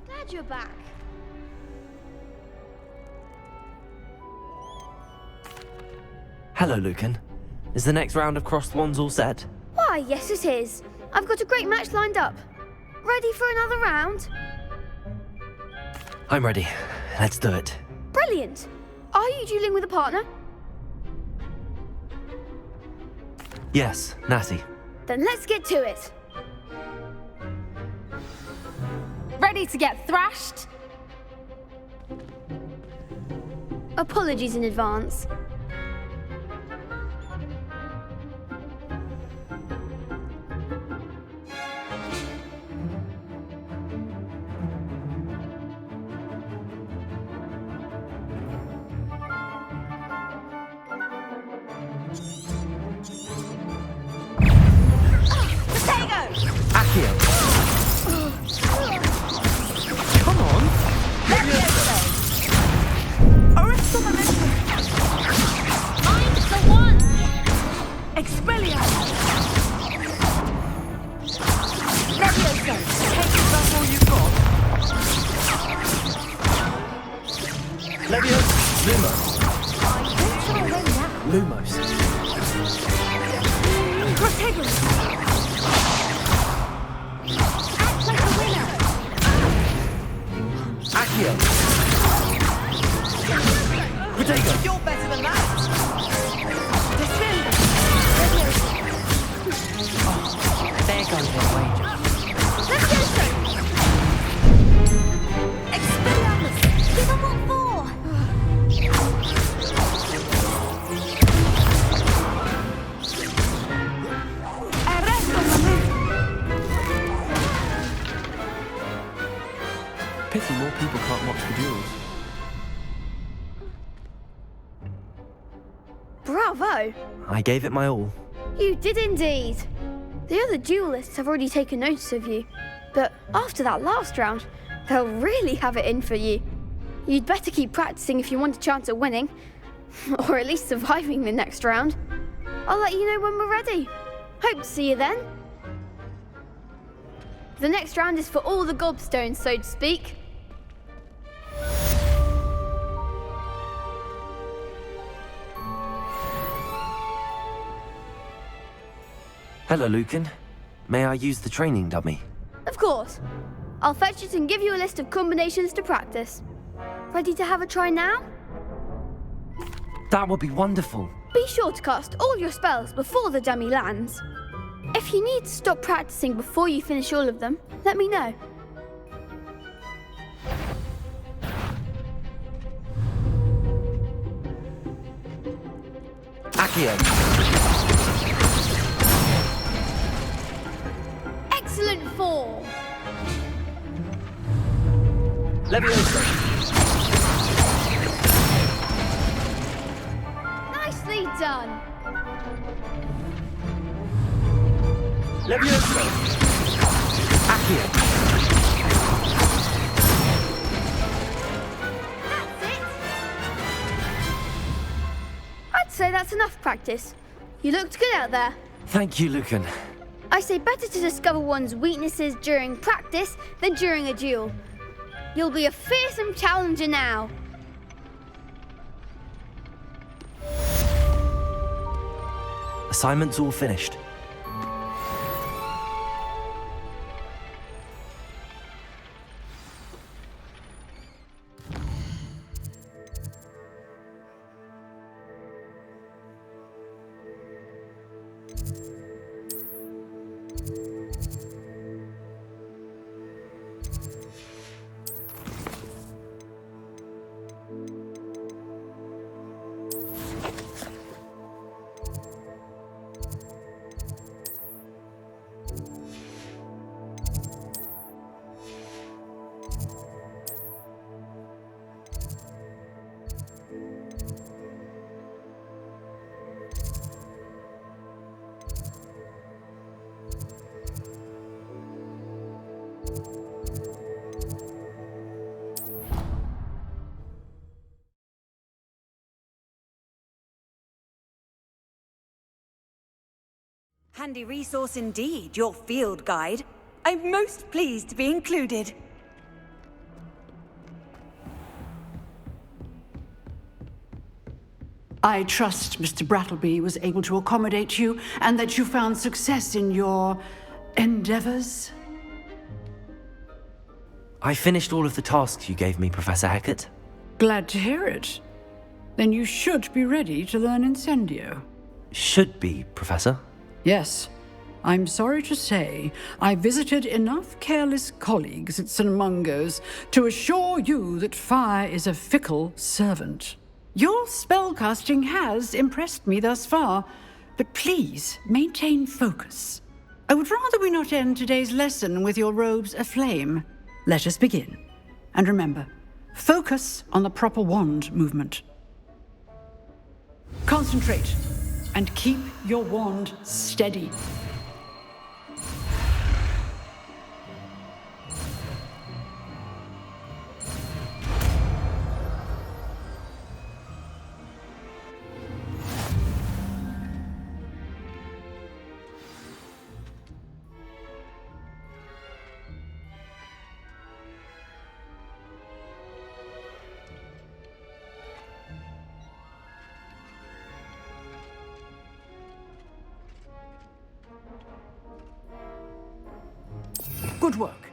Glad you're back. Hello, Lucan. Is the next round of crossed wands all set? Why, yes it is. I've got a great match lined up. Ready for another round? I'm ready. Let's do it. Brilliant. Are you dueling with a partner? Yes, Natty. Then let's get to it. Ready to get thrashed? Apologies in advance. Expelliarmus! take over a wager. Expelliarmus! Give them what for? Pity more people can't watch the duels. Bravo! I gave it my all. You did indeed. The other duelists have already taken notice of you, but after that last round, they'll really have it in for you. You'd better keep practicing if you want a chance at winning, or at least surviving the next round. I'll let you know when we're ready. Hope to see you then. The next round is for all the gobstones, so to speak. Hello, Lucan. May I use the training dummy? Of course. I'll fetch it and give you a list of combinations to practice. Ready to have a try now? That would be wonderful. Be sure to cast all your spells before the dummy lands. If you need to stop practicing before you finish all of them, let me know. Accio! Excellent form! Leviosa! Nicely done! Leviosa! Accio! That's it! I'd say that's enough practice. You looked good out there. Thank you, Lucan. I say better to discover one's weaknesses during practice than during a duel. You'll be a fearsome challenger now. Assignment's all finished. Handy resource indeed, your field guide. I'm most pleased to be included. I trust Mr. Brattleby was able to accommodate you and that you found success in your endeavors. I finished all of the tasks you gave me, Professor Hecat. Glad to hear it. Then you should be ready to learn Incendio. Should be, Professor. Yes. I'm sorry to say, I visited enough careless colleagues at St. Mungo's to assure you that fire is a fickle servant. Your spellcasting has impressed me thus far, but please maintain focus. I would rather we not end today's lesson with your robes aflame. Let us begin. And remember, focus on the proper wand movement. Concentrate, and keep your wand steady. Good work.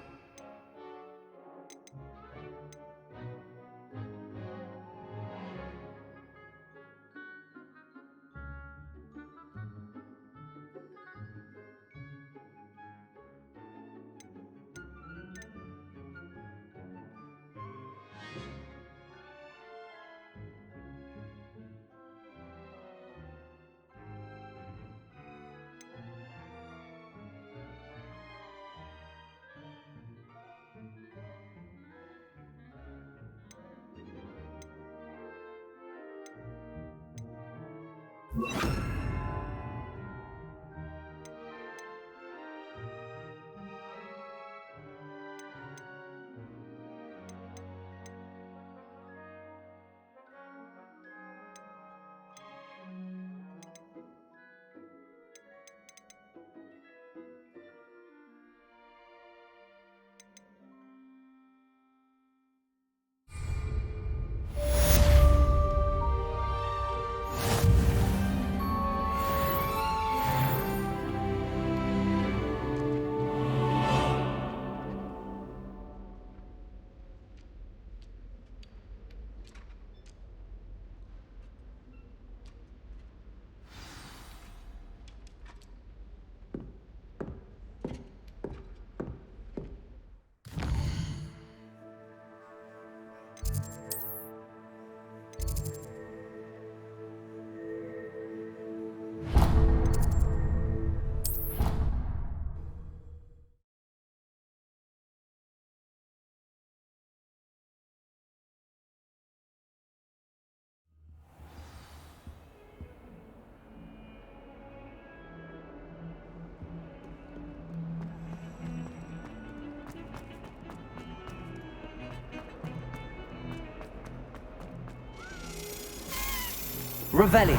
Revelio.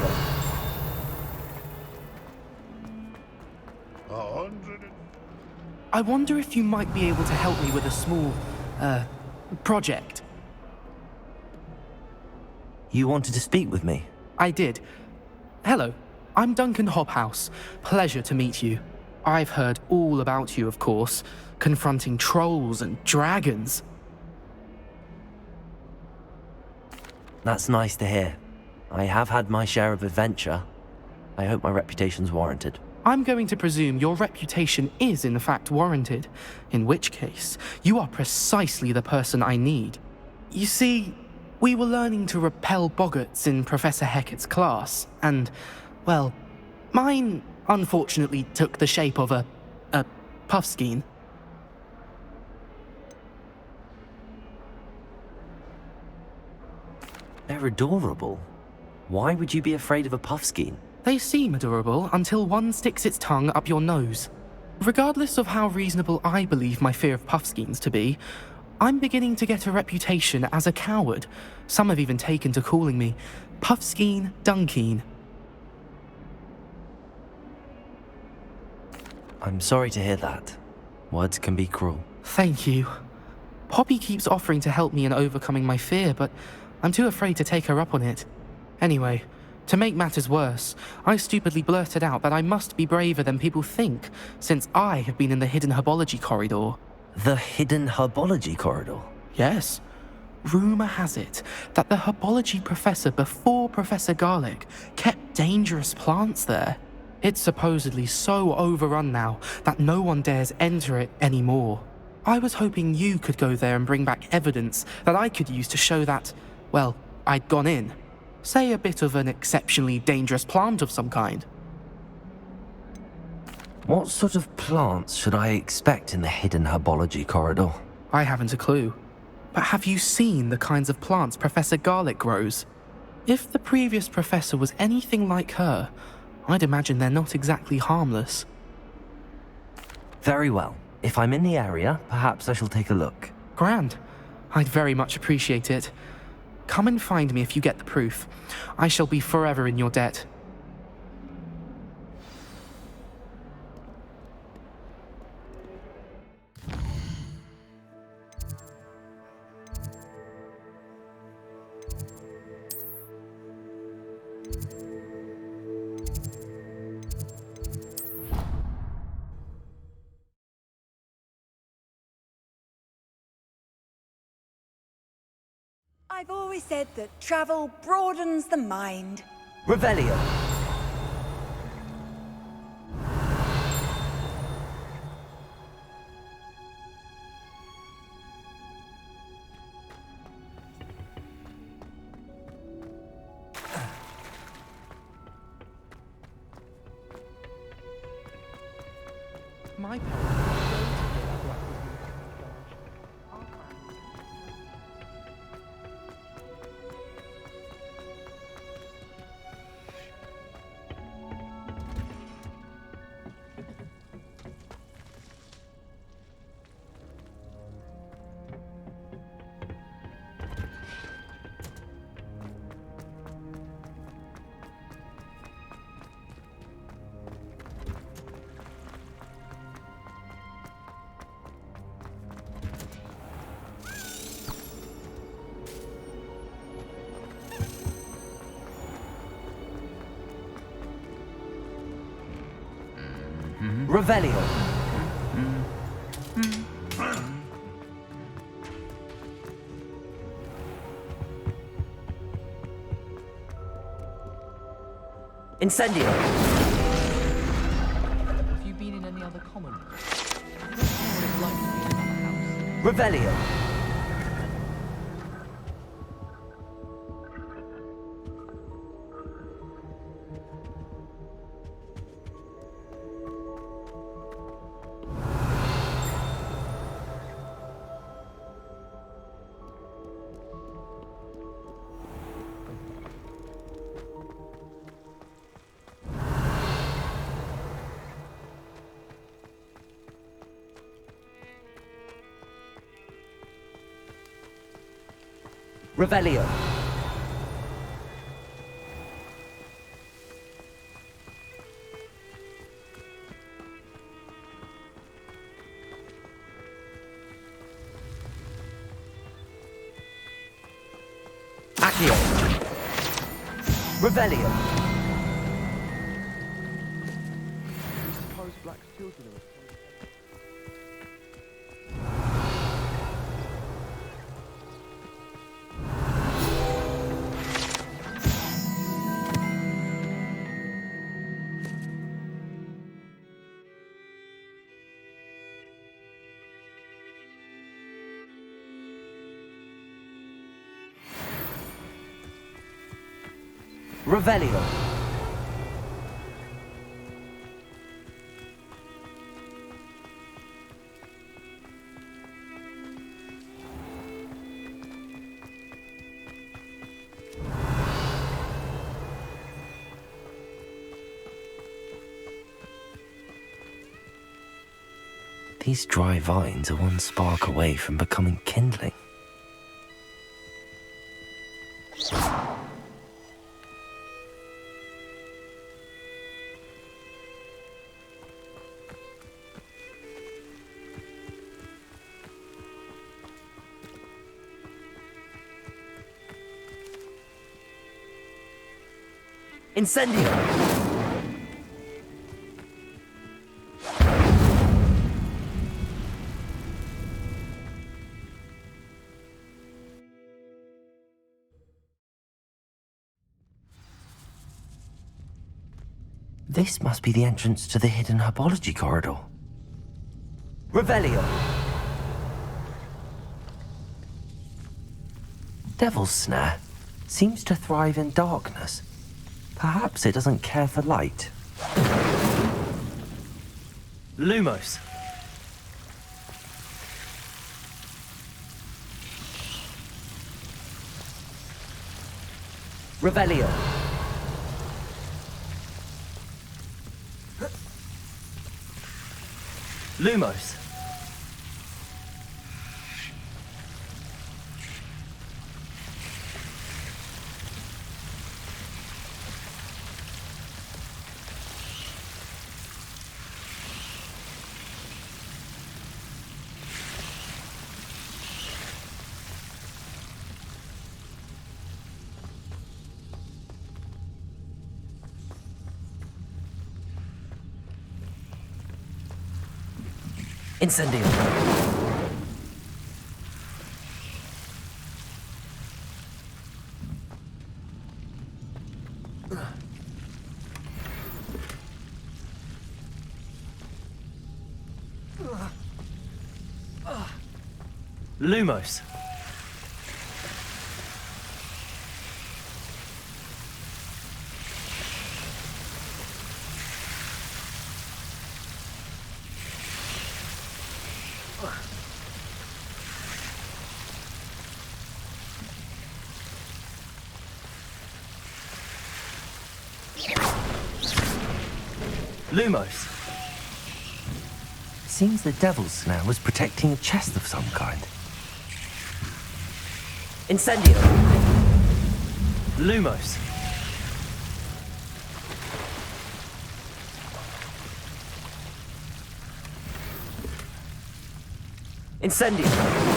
100 and... I wonder if you might be able to help me with a small, project. You wanted to speak with me? I did. Hello, I'm Duncan Hobhouse. Pleasure to meet you. I've heard all about you, of course, confronting trolls and dragons. That's nice to hear. I have had my share of adventure. I hope my reputation's warranted. I'm going to presume your reputation is in fact warranted, in which case, you are precisely the person I need. You see, we were learning to repel boggarts in Professor Hecat's class, and, well, mine unfortunately took the shape of a puffskein. They're adorable. Why would you be afraid of a puffskein? They seem adorable until one sticks its tongue up your nose. Regardless of how reasonable I believe my fear of puffskeins to be, I'm beginning to get a reputation as a coward. Some have even taken to calling me Puffskein Dunkeen. I'm sorry to hear that. Words can be cruel. Thank you. Poppy keeps offering to help me in overcoming my fear, but I'm too afraid to take her up on it. Anyway, to make matters worse, I stupidly blurted out that I must be braver than people think, since I have been in the hidden herbology corridor. The hidden herbology corridor? Yes. Rumour has it that the herbology professor before Professor Garlic kept dangerous plants there. It's supposedly so overrun now that no one dares enter it anymore. I was hoping you could go there and bring back evidence that I could use to show that, well, I'd gone in. Say a bit of an exceptionally dangerous plant of some kind. What sort of plants should I expect in the hidden herbology corridor? I haven't a clue. But have you seen the kinds of plants Professor Garlic grows? If the previous professor was anything like her, I'd imagine they're not exactly harmless. Very well. If I'm in the area, perhaps I shall take a look. Grand. I'd very much appreciate it. Come and find me if you get the proof. I shall be forever in your debt. I've always said that travel broadens the mind. Revelio. My parents Revelio. Incendio. Have you been in any other common room? What would it like to be in another house? Revelio. Revelio. Accio. Revelio. Suppose Black's children are Revelio. These dry vines are one spark away from becoming kindling. Incendio! This must be the entrance to the hidden herbology corridor. Revelio! Devil's Snare seems to thrive in darkness. Perhaps it doesn't care for light. Lumos. Revelio. Lumos. Incendio. Lumos. Lumos. Seems the Devil's Snare was protecting a chest of some kind. Incendio. Lumos. Incendio.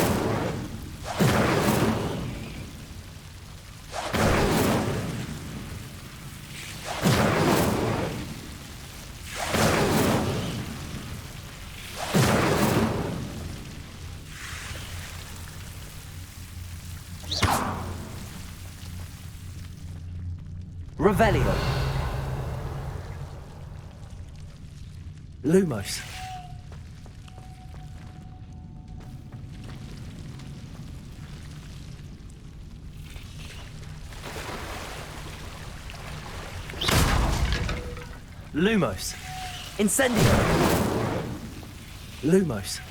Revelio. Lumos. Lumos. Incendio. Lumos.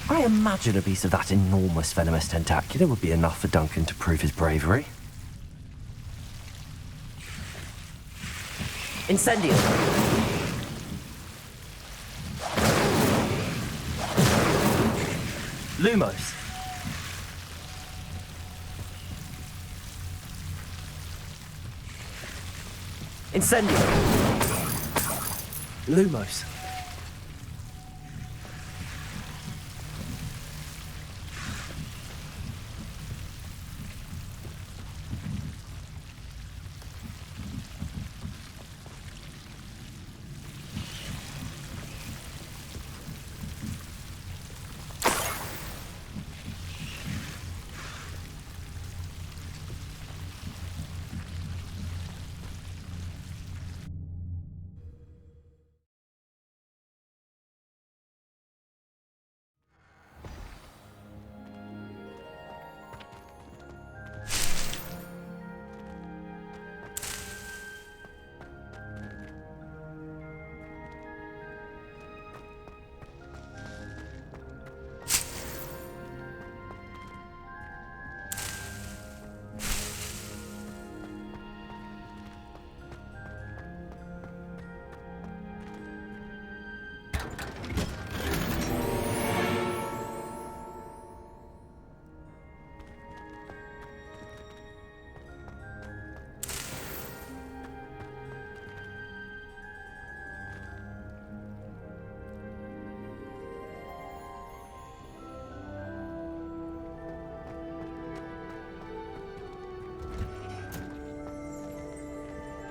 I imagine a piece of that enormous venomous tentacular would be enough for Duncan to prove his bravery. Incendio. Lumos. Incendio. Lumos.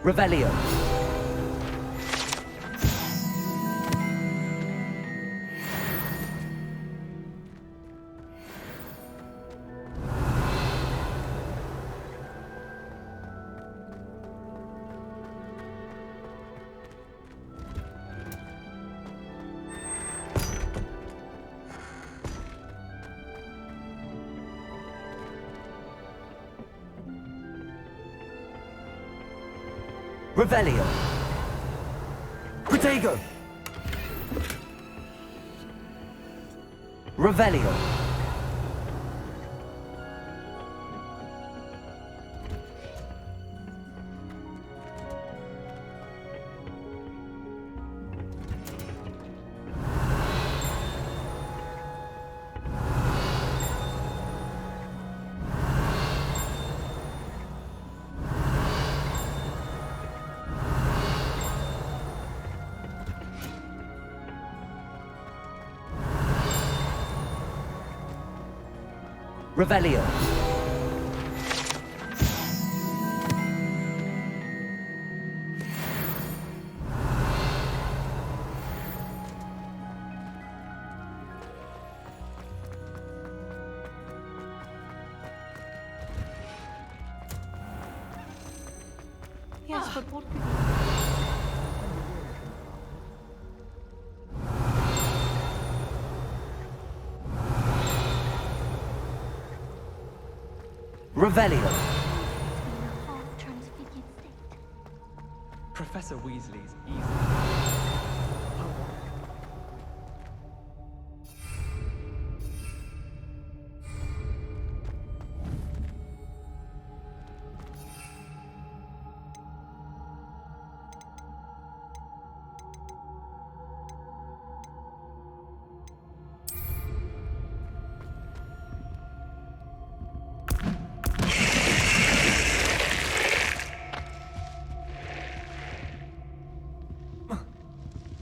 Revelio. Revelio. Protego. Revelio. Revelio. Yes, but what could Revelio. Professor Weasley's easy.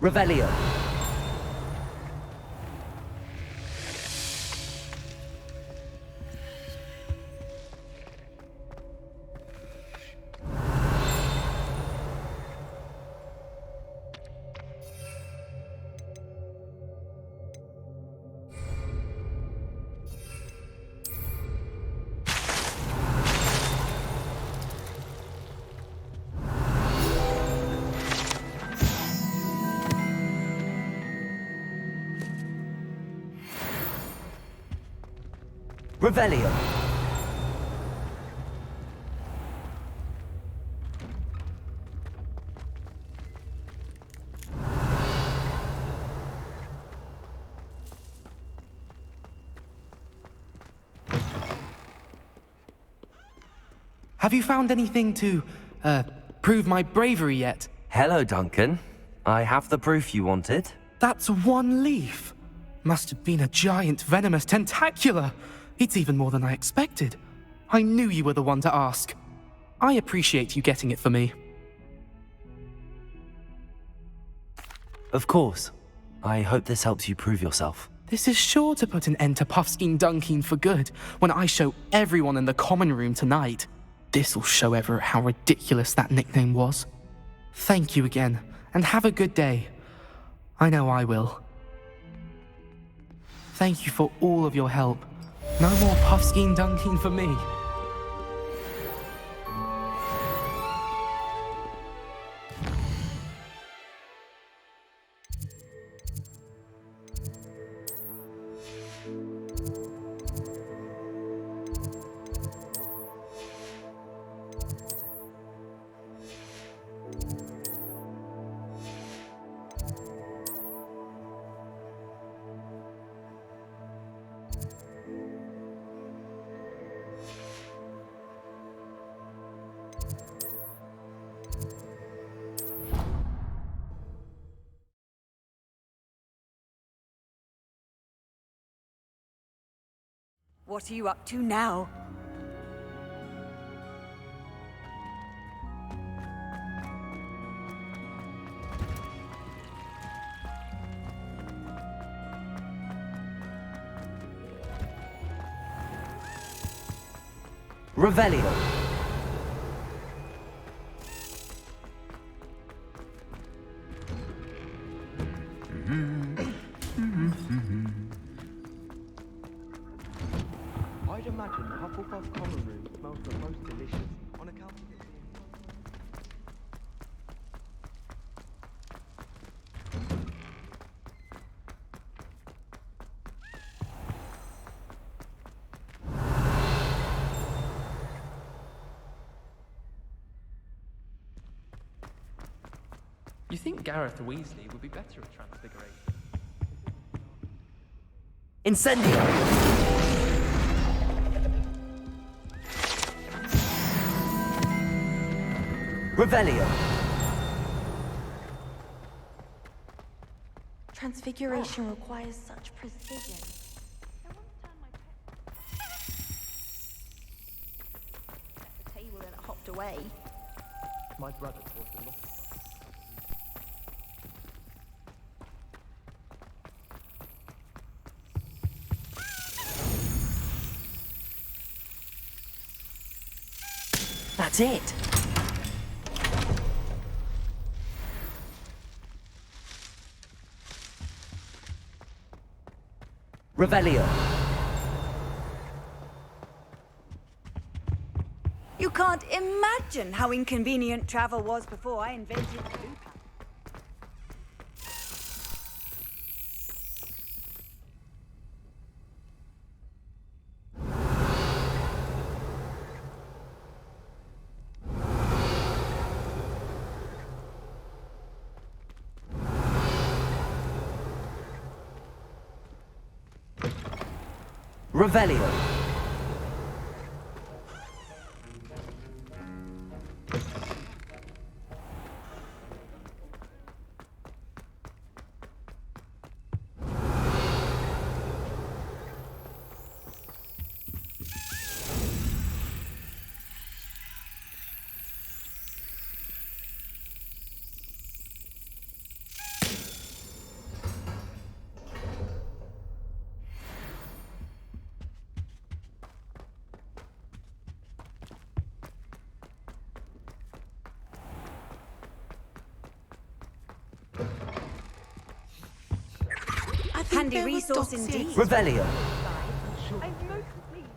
Revelio. Revelio. Have you found anything to, prove my bravery yet? Hello, Duncan. I have the proof you wanted. That's one leaf. Must have been a giant venomous tentacula. It's even more than I expected. I knew you were the one to ask. I appreciate you getting it for me. Of course. I hope this helps you prove yourself. This is sure to put an end to Puffskein Dunkeen for good when I show everyone in the common room tonight. This'll show Everett how ridiculous that nickname was. Thank you again, and have a good day. I know I will. Thank you for all of your help. No more Puffskein Dunkeen for me. What are you up to now? Revelio. I'd imagine the Hufflepuff common room smells the most delicious on account of it being... You think Gareth Weasley would be better at transfiguration? Incendio. Revelio. Transfiguration requires such precision. The table and it hopped away. My brother taught a lot. That's it. Revelio. You can't imagine how inconvenient travel was before I invented Flu Pal. Revelio. Handy resource indeed. Revelio. I'm most pleased.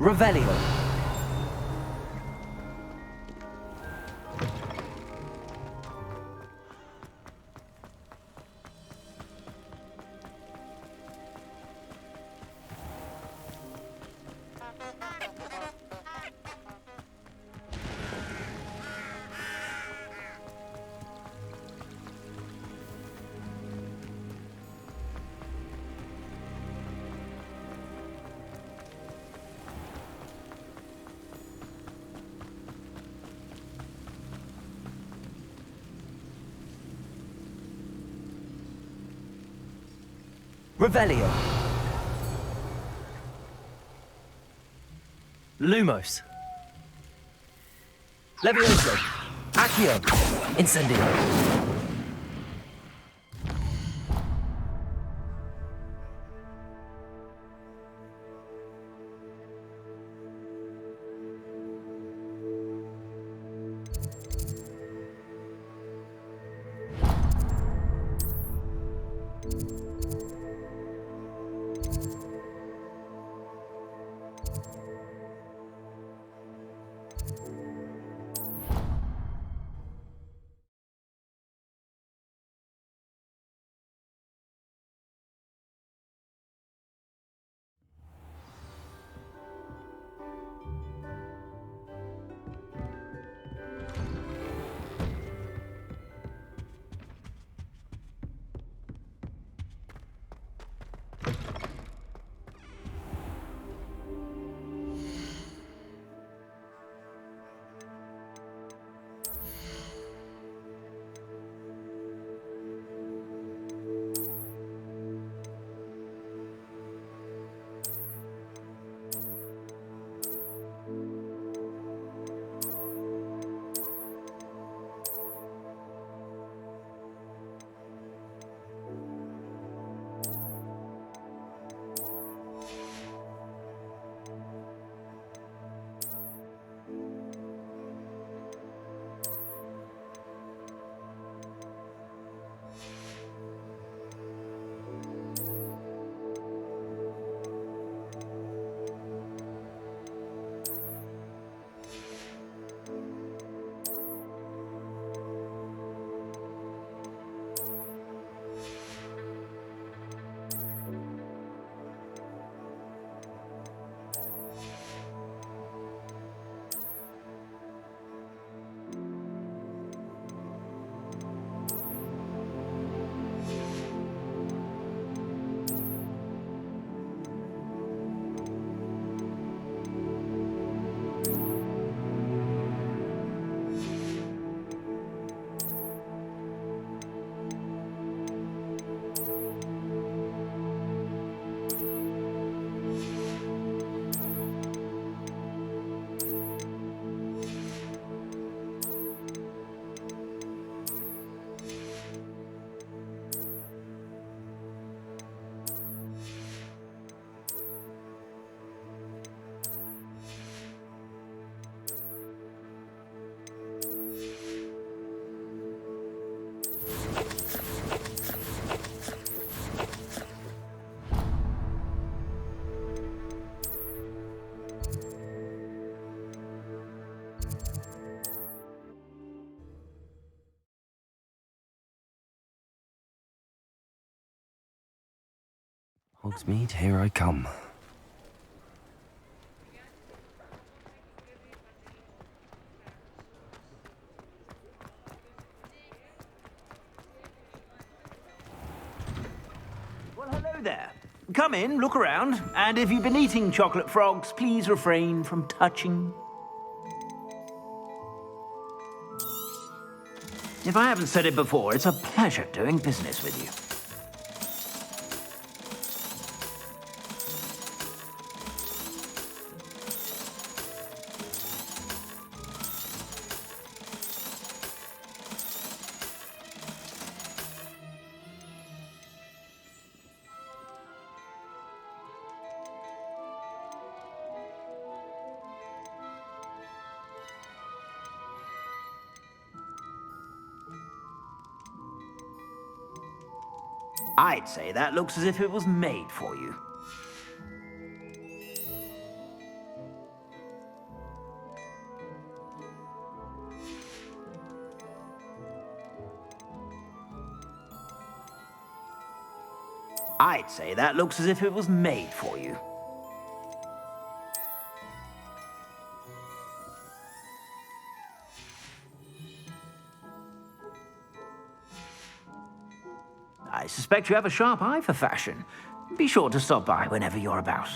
Revelio. Revelio. Lumos. Levioso. Accio. Incendio. Hogsmeade, here I come. Well, hello there. Come in, look around, and if you've been eating chocolate frogs, please refrain from touching. If I haven't said it before, it's a pleasure doing business with you. I'd say that looks as if it was made for you. I'd say that looks as if it was made for you. I suspect you have a sharp eye for fashion. Be sure to stop by whenever you're about.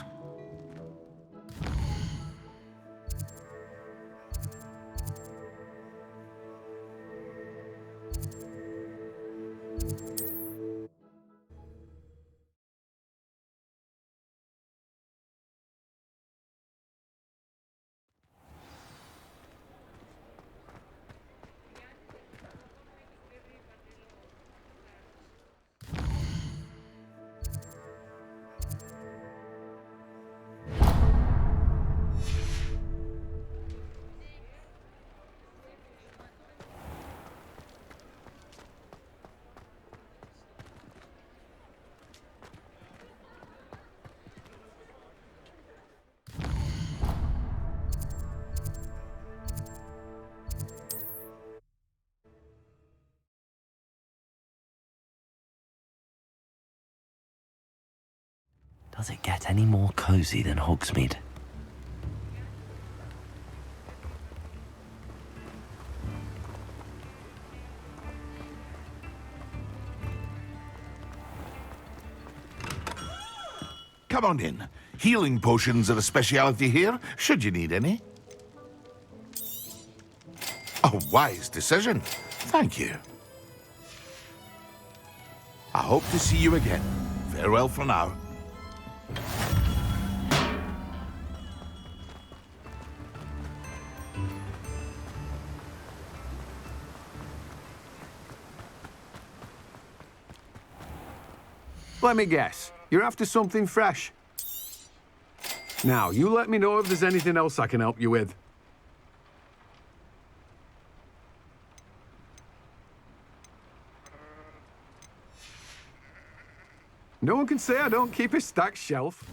Does it get any more cozy than Hogsmeade? Come on in. Healing potions are a speciality here, should you need any. A wise decision. Thank you. I hope to see you again. Farewell for now. Let me guess. You're after something fresh. Now, you let me know if there's anything else I can help you with. No one can say I don't keep a stacked shelf.